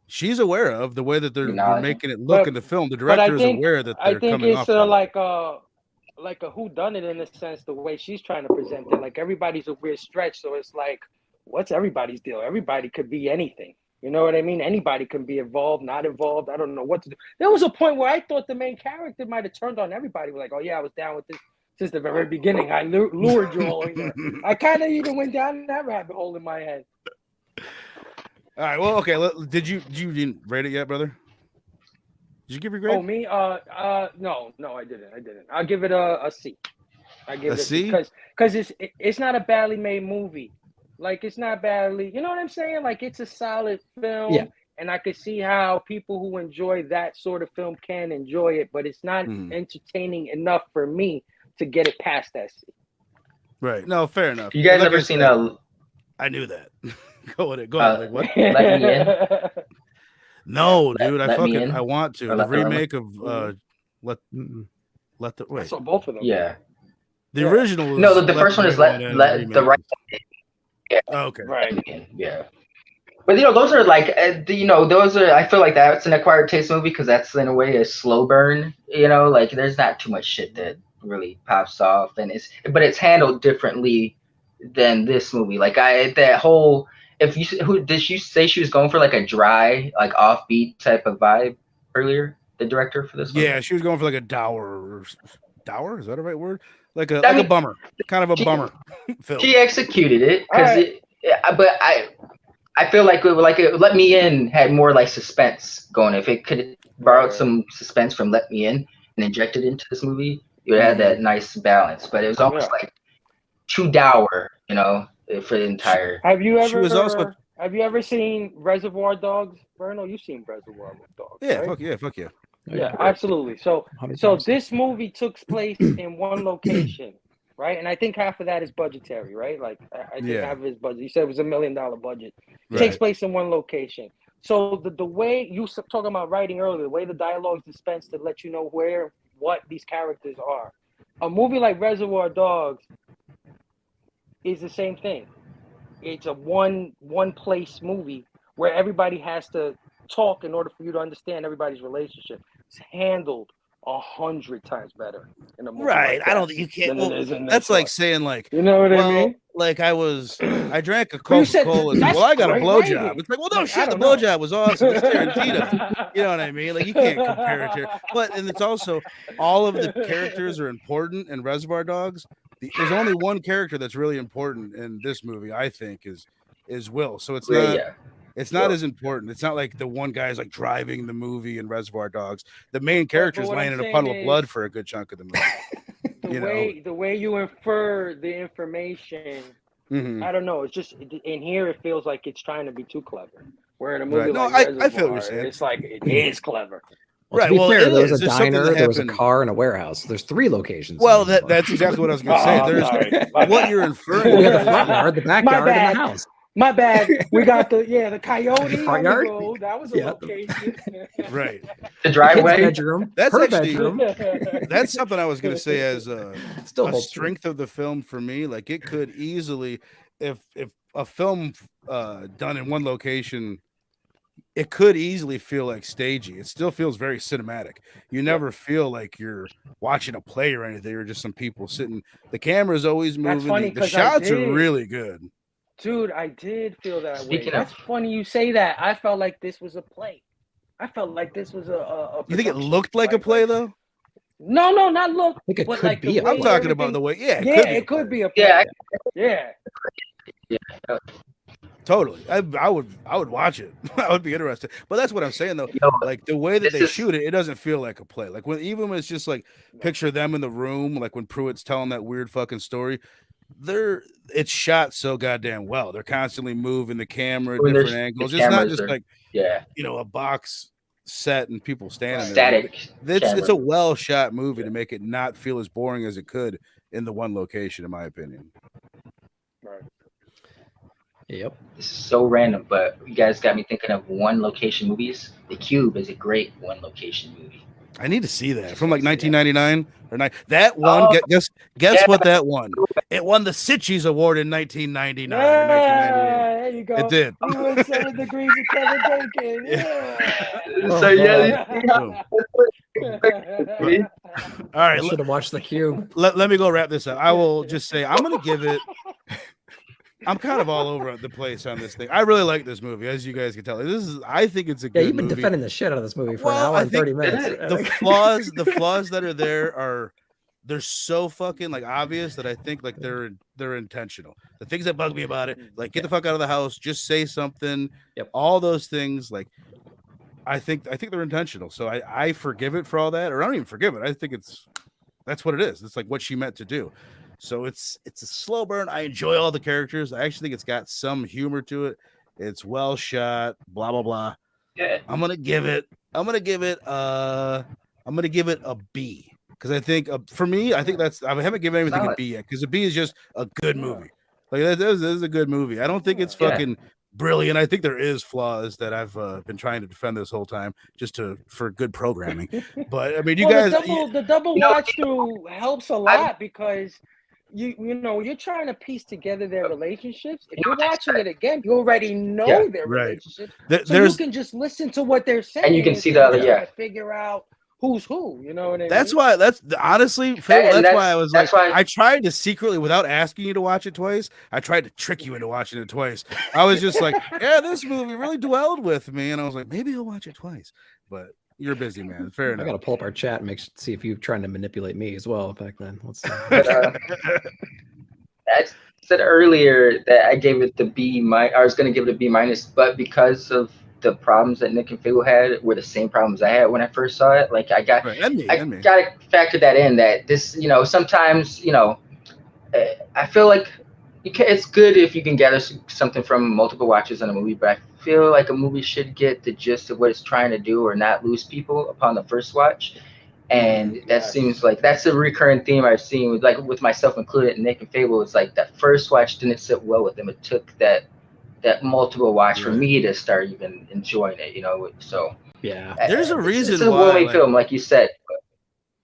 Speaker 2: she's aware of the way that they're making it look
Speaker 3: But-
Speaker 2: in the film. The
Speaker 3: but I
Speaker 2: director is
Speaker 3: think-
Speaker 2: aware that
Speaker 3: I
Speaker 2: they're
Speaker 3: think
Speaker 2: coming
Speaker 3: it's
Speaker 2: off. that way.
Speaker 3: like a whodunit in a sense, the way she's trying to present it. Like everybody's a weird stretch, so it's like, what's everybody's deal? Everybody could be anything. You know what I mean? Anybody can be involved, not involved. I don't know what to do. There was a point where I thought the main character might have turned on everybody. Like, oh yeah, I was down with this since the very beginning. I lured you all in there. I kind of even went down that rabbit hole in my head.
Speaker 2: All right. Well, okay. Did you didn't rate it yet, brother? Did you give your grade?
Speaker 3: Oh, me? No, I didn't. I'll give it a C. I give
Speaker 2: A
Speaker 3: it
Speaker 2: C?
Speaker 3: because it's not a badly made movie. Like it's not badly, you know what I'm saying? Like it's a solid film,
Speaker 5: Yeah.
Speaker 3: and I could see how people who enjoy that sort of film can enjoy it, but it's not entertaining enough for me to get it past that C.
Speaker 2: Right. No, fair enough.
Speaker 4: You guys
Speaker 2: Like
Speaker 4: ever
Speaker 2: I
Speaker 4: seen
Speaker 2: said,
Speaker 4: a
Speaker 2: I knew that. Go with it. Go ahead. Like, what?
Speaker 4: Let Me In?
Speaker 2: No, dude.
Speaker 4: Let Me In?
Speaker 2: I want to.
Speaker 4: Or
Speaker 2: The
Speaker 4: Let Me In?
Speaker 2: remake of let the
Speaker 3: I
Speaker 2: wait.
Speaker 3: saw both of them.
Speaker 4: Yeah.
Speaker 2: The original. Was
Speaker 4: No, the first one is Let
Speaker 2: In,
Speaker 4: the
Speaker 2: remake
Speaker 4: right.
Speaker 2: Oh, okay.
Speaker 3: Right.
Speaker 4: Yeah. But those are like those are. I feel like that's an acquired taste movie because that's in a way a slow burn. Like there's not too much shit that really pops off, and but it's handled differently than this movie. Like that whole. Did you say she was going for like a dry, like offbeat type of vibe earlier? The director for this one.
Speaker 2: Yeah, she was going for like a dour. Dour is that a right word? Like a bummer, kind of a bummer film.
Speaker 4: She executed it because
Speaker 3: Alright.
Speaker 4: but I feel like Let Me In had more like suspense going. If it could borrow some suspense from Let Me In and inject it into this movie, you would have that nice balance. But it was almost like too dour, for the entire.
Speaker 3: Have you
Speaker 2: She was also-
Speaker 3: Have you ever seen Reservoir Dogs? Verno, you've seen Reservoir Dogs.
Speaker 2: Yeah,
Speaker 3: right?
Speaker 2: fuck yeah.
Speaker 3: Yeah, absolutely. So
Speaker 5: 100%.
Speaker 3: this movie took place in one location, right? And I think half of that is budgetary, right? Like I think half of his budget. You said it was $1 million budget. It takes place in one location. So the way you talking about writing earlier, the way the dialogue is dispensed to let you know what these characters are. A movie like Reservoir Dogs is the same thing. It's a one place movie where everybody has to talk in order for you to understand everybody's relationship. It's handled 100 times better in a movie.
Speaker 2: Right.
Speaker 3: Like
Speaker 2: I
Speaker 3: that
Speaker 2: don't. You can't.
Speaker 3: than it
Speaker 2: Well,
Speaker 3: is in
Speaker 2: that's
Speaker 3: this
Speaker 2: like
Speaker 3: one.
Speaker 2: saying like.
Speaker 3: You know what I mean?
Speaker 2: Like I drank a
Speaker 3: But you said
Speaker 2: Coca-Cola.
Speaker 3: that's
Speaker 2: Well, I got a
Speaker 3: great
Speaker 2: blowjob.
Speaker 3: writing.
Speaker 2: It's like, well, no
Speaker 3: Like, I
Speaker 2: shit. The
Speaker 3: don't know.
Speaker 2: blowjob was awesome. It's Tarantino. You know what I mean? Like you can't compare it to. But and it's also all of the characters are important in Reservoir Dogs. There's only one character that's really important in this movie. I think is Will. So it's not.
Speaker 4: Yeah.
Speaker 2: It's not as important. It's not like the one guy's like driving the movie in Reservoir Dogs. The main character's
Speaker 3: what
Speaker 2: laying
Speaker 3: I'm
Speaker 2: in a puddle
Speaker 3: saying
Speaker 2: of blood
Speaker 3: is-
Speaker 2: for a good chunk of the movie.
Speaker 3: The way you infer the information,
Speaker 2: Mhm.
Speaker 3: I don't know. It's just in here it feels like it's trying to be too clever. Where in a movie
Speaker 2: Right. No,
Speaker 3: like
Speaker 2: I feel what you're
Speaker 3: Reservoir,
Speaker 2: saying.
Speaker 3: it's like it is clever.
Speaker 5: Well,
Speaker 2: Right,
Speaker 5: to be
Speaker 2: well,
Speaker 5: fair,
Speaker 2: it
Speaker 5: there was
Speaker 2: is.
Speaker 5: a
Speaker 2: There's something
Speaker 5: diner,
Speaker 2: that
Speaker 5: there was a
Speaker 2: happened-
Speaker 5: car, and a warehouse. There's 3 locations.
Speaker 2: Well,
Speaker 5: in this
Speaker 2: that's exactly what I was going to say.
Speaker 3: Oh,
Speaker 2: There's
Speaker 3: sorry. My
Speaker 2: what
Speaker 3: bad.
Speaker 2: you're inferring.
Speaker 5: We had the front yard, the backyard,
Speaker 3: bad.
Speaker 5: and the house.
Speaker 3: My bad. We got the coyote
Speaker 5: Front
Speaker 3: on the
Speaker 5: yard?
Speaker 3: road. That was a
Speaker 5: Yeah.
Speaker 3: location.
Speaker 2: Right.
Speaker 4: The
Speaker 5: Kid's
Speaker 4: driveway.
Speaker 5: bedroom.
Speaker 2: That's
Speaker 5: her
Speaker 2: actually-
Speaker 5: bedroom.
Speaker 2: That's something I was going to say as
Speaker 5: Still
Speaker 2: a
Speaker 5: holds true.
Speaker 2: strength of the film for me. Like it could easily, if a film done in one location, it could easily feel like stagey. It still feels very cinematic. You never feel like you're watching a play or anything, or just some people sitting. The camera's always moving.
Speaker 3: That's funny
Speaker 2: The
Speaker 3: 'cause I
Speaker 2: shots are
Speaker 3: did.
Speaker 2: really good.
Speaker 3: Dude, I did feel that way.
Speaker 4: Speaking of-
Speaker 3: That's funny you say that. I felt like this was a play. I felt like this was a
Speaker 2: You think it
Speaker 3: production.
Speaker 2: looked like a play though?
Speaker 3: No, not look.
Speaker 5: I think it
Speaker 3: but
Speaker 5: could
Speaker 3: like
Speaker 5: be
Speaker 3: the
Speaker 5: a
Speaker 3: way
Speaker 2: I'm talking about
Speaker 3: everything-
Speaker 2: the way. Yeah,
Speaker 3: Yeah, it could be a play.
Speaker 4: Yeah,
Speaker 3: Yeah.
Speaker 4: Yeah.
Speaker 2: Totally. I would watch it. I would be interested. But that's what I'm saying though.
Speaker 4: Yo,
Speaker 2: Like the way that
Speaker 4: this
Speaker 2: they
Speaker 4: is-
Speaker 2: shoot it, it doesn't feel like a play. Like even when it's just like picture them in the room, like when Pruitt's telling that weird fucking story, it's shot so goddamn well. They're constantly moving the camera,
Speaker 4: When
Speaker 2: different
Speaker 4: there's- the
Speaker 2: angles. It's not
Speaker 4: cameras
Speaker 2: just
Speaker 4: are-
Speaker 2: like
Speaker 4: Yeah.
Speaker 2: a box set and people standing
Speaker 4: Static.
Speaker 2: there. It's
Speaker 4: camera.
Speaker 2: a well shot movie to make it not feel as boring as it could in the one location, in my opinion.
Speaker 3: Right.
Speaker 5: Yep.
Speaker 4: This is so random, but you guys got me thinking of one location movies. The Cube is a great one location movie.
Speaker 2: I need to see that from like 1999 or that one.
Speaker 4: Oh,
Speaker 2: Guess
Speaker 4: yeah.
Speaker 2: what that won? It won the Sitges Award in 1999 or
Speaker 3: Yeah, there you go.
Speaker 2: It did.
Speaker 3: You win 7 degrees of Kevin Bacon. Yeah.
Speaker 4: So yeah,
Speaker 2: All right,
Speaker 5: I should have watched The Cube.
Speaker 2: let me go wrap this up. I will just say I'm gonna give it. I'm kind of all over the place on this thing. I really like this movie, as you guys can tell. I think it's a good
Speaker 5: Yeah, you've been
Speaker 2: movie.
Speaker 5: defending the shit out of this movie for
Speaker 2: Well,
Speaker 5: an hour
Speaker 2: I
Speaker 5: and
Speaker 2: think
Speaker 5: 30 minutes.
Speaker 2: the flaws that are there they're so fucking like obvious that I think like they're intentional. The things that bug me about it, like get the fuck out of the house, just say something.
Speaker 5: Yep.
Speaker 2: All those things, like I think they're intentional. So I forgive it for all that, or I don't even forgive it. I think that's what it is. It's like what she meant to do. So it's a slow burn. I enjoy all the characters. I actually think it's got some humor to it. It's well shot. Blah blah blah.
Speaker 4: yeah.
Speaker 2: I'm gonna give it a B, because I think for me, I think I haven't given anything a
Speaker 4: Solid.
Speaker 2: B yet, because a B is just a good movie. Like this is a good movie. I don't think it's
Speaker 4: Yeah.
Speaker 2: fucking brilliant. I think there is flaws that I've been trying to defend this whole time just for good programming. But I mean, you guys,
Speaker 3: the double watch through helps a lot because you know you're trying to piece together their relationships. If you're watching it again, you already know
Speaker 4: Yeah.
Speaker 3: their
Speaker 2: Right.
Speaker 3: relationships, so
Speaker 2: there's
Speaker 3: you can just listen to what they're saying,
Speaker 4: And you can see
Speaker 3: instead
Speaker 4: the
Speaker 3: of
Speaker 4: other- yeah.
Speaker 3: trying to figure out who's who. You know what I mean?
Speaker 2: That's why. That's honestly, Phil,
Speaker 4: And
Speaker 2: that's why I was like,
Speaker 4: that's why-
Speaker 2: I tried to secretly, without asking you to watch it twice, I tried to trick you into watching it twice. I was just like, yeah, this movie really dwelled with me, and I was like, maybe I'll watch it twice. But you're busy, man. Fair
Speaker 5: I
Speaker 2: enough.
Speaker 5: gotta pull up our chat and see if you're trying to manipulate me as well back then. Let's see.
Speaker 4: But, I said earlier that I gave it the B-. I was going to give it a B-, but because of the problems that Nick and Phable had were the same problems I had when I first saw it. Like I got
Speaker 2: Right, and me.
Speaker 4: got to factor that in. That this, sometimes I feel like it's good if you can gather something from multiple watches on a movie, but I feel like a movie should get the gist of what it's trying to do or not lose people upon the first watch. And that seems like that's a recurring theme I've seen with myself included, Nick and Phable. It's like that first watch didn't sit well with them. It took that multiple watch for me to start even enjoying it, So
Speaker 5: Yeah.
Speaker 2: There's a reason
Speaker 4: it's a
Speaker 2: why,
Speaker 4: well-made
Speaker 2: like,
Speaker 4: film, like you said.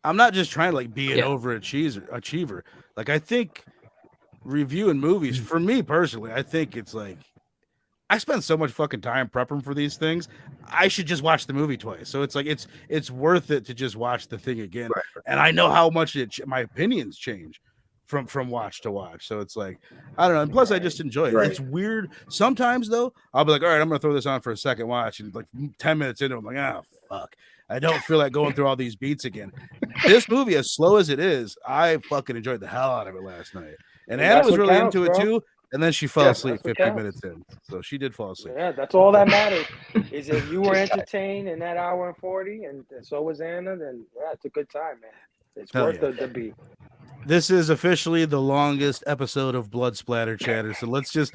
Speaker 2: I'm not just trying to like be an
Speaker 5: Yeah.
Speaker 2: overachiever. Like I think reviewing movies, for me personally, I think it's like I spend so much fucking time prepping for these things. I should just watch the movie twice. So it's like it's worth it to just watch the thing again.
Speaker 4: Right.
Speaker 2: And I know how much my opinions change from watch to watch. So it's like I don't know. And plus, I just enjoy it.
Speaker 4: Right.
Speaker 2: It's weird. Sometimes though, I'll be like, all right, I'm gonna throw this on for a second watch, and like 10 minutes into it, I'm like, oh fuck. I don't feel like going through all these beats again. This movie, as slow as it is, I fucking enjoyed the hell out of it last night. And Anna
Speaker 3: That's
Speaker 2: was
Speaker 3: what
Speaker 2: really
Speaker 3: counts,
Speaker 2: into it
Speaker 3: bro.
Speaker 2: too. And then she fell
Speaker 3: Yeah,
Speaker 2: asleep
Speaker 3: that's what
Speaker 2: 15
Speaker 3: counts.
Speaker 2: minutes in. So she did fall asleep.
Speaker 3: Yeah, that's all that matters. Is if you were entertained in that hour and 40, and so was Anna, then yeah, it's a good time, man. It's
Speaker 2: Hell
Speaker 3: worth
Speaker 2: yeah.
Speaker 3: the beat.
Speaker 2: This is officially the longest episode of Blood Splatter Chatter. So let's just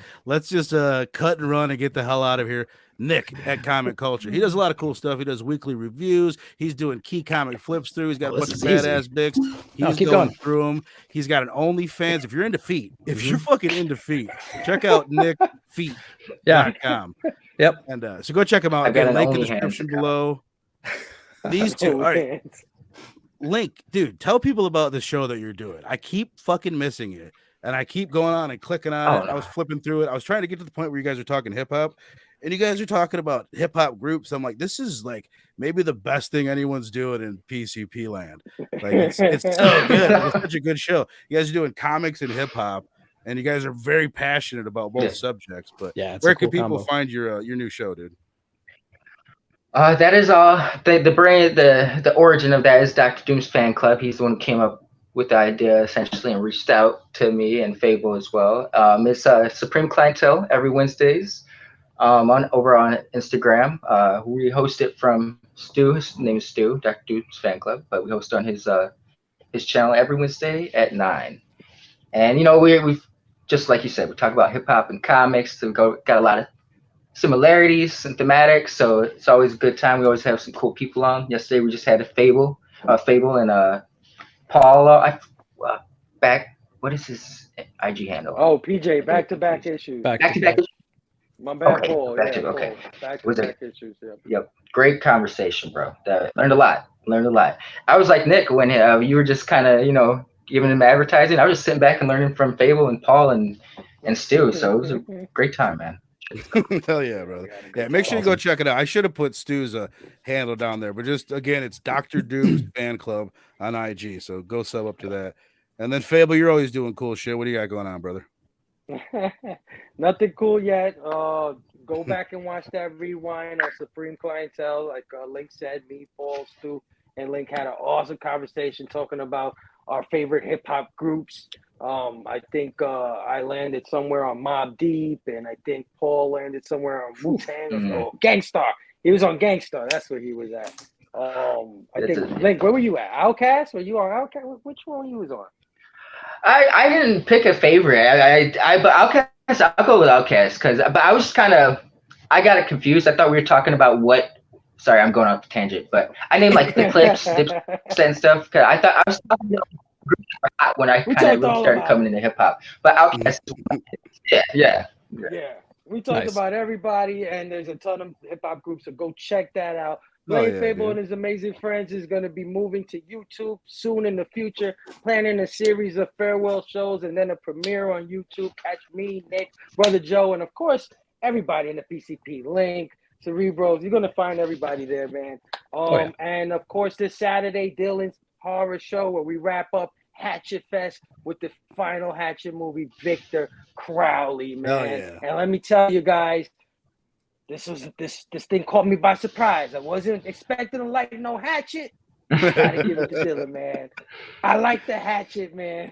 Speaker 2: cut and run and get the hell out of here. Nick at Comic Culture. He does a lot of cool stuff. He does weekly reviews. He's doing key comic flips through. He's got a bunch of badass bigs. He's
Speaker 5: keep
Speaker 2: going
Speaker 5: going.
Speaker 2: through them. He's got an OnlyFans. If you're into feet, if you're fucking into feet, check out nickfeet.com.
Speaker 5: Yeah. Yep.
Speaker 2: And so go check him out.
Speaker 4: I got
Speaker 2: Again,
Speaker 4: an
Speaker 2: link in the
Speaker 4: OnlyFans
Speaker 2: description
Speaker 4: account.
Speaker 2: below. These two. All right. Link, dude, tell people about the show that you're doing. I keep fucking missing it. And I keep going on and clicking on it.
Speaker 4: no.
Speaker 2: I was flipping through it. I was trying to get to the point where you guys are talking hip hop. And you guys are talking about hip hop groups. I'm like, this is like maybe the best thing anyone's doing in PCP land. Like it's so good. It's such a good show. You guys are doing comics and hip hop, and you guys are very passionate about both
Speaker 4: Yeah.
Speaker 2: subjects. But
Speaker 5: Yeah. It's
Speaker 2: where
Speaker 5: a cool
Speaker 2: can people
Speaker 5: combo.
Speaker 2: find your new show, dude?
Speaker 4: That is all. The origin of that is Dr. Doom's fan club. He's the one who came up with the idea essentially and reached out to me and Phable as well. It's Supreme Clientele every Wednesdays over on Instagram. We host it from Stu. His name is Stu, Dr. Dude's fan club, but we host on his channel every Wednesday at 9. And we've just like you said, we talk about hip hop and comics. So got a lot of similarities and thematics, so it's always a good time. We always have some cool people on. Yesterday we just had a Phable and Paul. Back. What is his IG handle?
Speaker 3: Oh, PJ, back-to-back issues.
Speaker 5: Back-to-back.
Speaker 3: My bad,
Speaker 4: Okay,
Speaker 3: Paul.
Speaker 4: back to-
Speaker 3: Yeah,
Speaker 4: okay.
Speaker 3: Paul. Back-to-back issues. Yeah.
Speaker 4: Yep. Great conversation, bro. Learned a lot. I was like Nick when you were just kind of, giving him advertising. I was just sitting back and learning from Phable and Paul and Stu. So it was a great time, man.
Speaker 2: Hell yeah, brother. Yeah, make sure you go check it out. I should have put Stu's handle down there, but just again, it's Dr. Doom's fan club on IG. So go sub up to that. And then Phable, you're always doing cool shit. What do you got going on, brother?
Speaker 3: Nothing cool yet. Go back and watch that rewind of Supreme Clientele. Like Lynk said, me, Paul, Stu, and Lynk had an awesome conversation talking about our favorite hip hop groups. I think I landed somewhere on Mobb Deep, and I think Paul landed somewhere on Wu-Tang or Gangstar. He was on Gangstar. That's where he was at. I think Link, where were you at? Outkast? Were you on Outkast? Which one you was on?
Speaker 4: I didn't pick a favorite. But Outkast, I'll go with Outkast but I was I got it confused. I thought we were talking about what. Sorry, I'm going off the tangent, but I named like the clips and stuff because I thought I was talking about groups when I kind of really started coming into hip hop. But Outkast, yeah.
Speaker 3: We talked about everybody, and there's a ton of hip hop groups, so go check that out. Phable and his amazing friends is going to be moving to YouTube soon in the future, planning a series of farewell shows and then a premiere on YouTube. Catch me, Nick, Brother Joe, and of course, everybody in the PCP. Link, Cerebros, you're going to find everybody there, man. And of course, this Saturday, Dylan's horror show where we wrap up Hatchet Fest with the final Hatchet movie, Victor Crowley, man. And let me tell you guys, this thing caught me by surprise. I wasn't expecting to light no hatchet. Gotta give it to Dylan, man. I like the hatchet, man.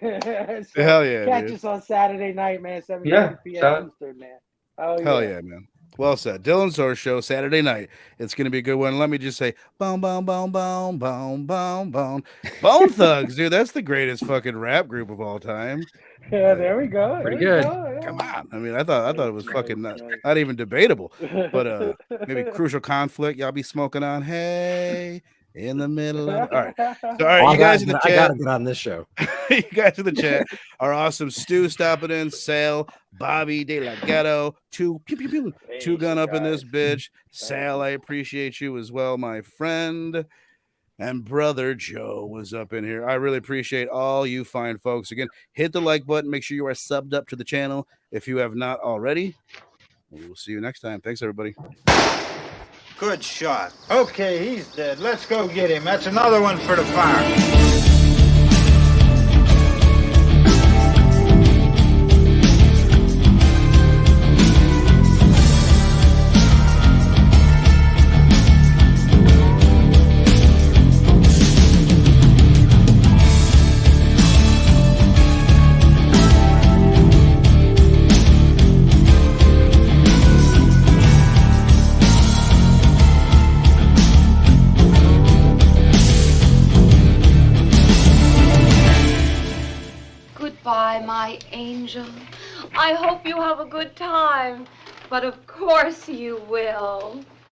Speaker 3: So
Speaker 2: hell yeah.
Speaker 3: Catch us on Saturday night, man. 7 p.m. Eastern, man.
Speaker 2: Hell yeah, man. Well said. Dylan's Horror Show, Saturday night. It's going to be a good one. Let me just say, boom, boom, boom, boom, boom, boom, boom. Bone Thugs, dude. That's the greatest fucking rap group of all time.
Speaker 3: Yeah, there we go.
Speaker 5: Pretty good.
Speaker 2: Come on. I mean, I thought it was fucking not even debatable. But maybe Crucial Conflict. Y'all be smoking on. Hey. In the middle of all right. So, all right, you guys in the chat.
Speaker 5: I gotta get on this show.
Speaker 2: You guys in the chat are awesome. Stu stopping in, Sal, Bobby De La Ghetto, two gun up in this bitch. Sal, I appreciate you as well, my friend. And Brother Joe was up in here. I really appreciate all you fine folks. Again, hit the like button. Make sure you are subbed up to the channel if you have not already. We will see you next time. Thanks, everybody.
Speaker 7: Good shot. Okay, he's dead. Let's go get him. That's another one for the fire.
Speaker 8: Goodbye, my angel. I hope you have a good time. But of course you will.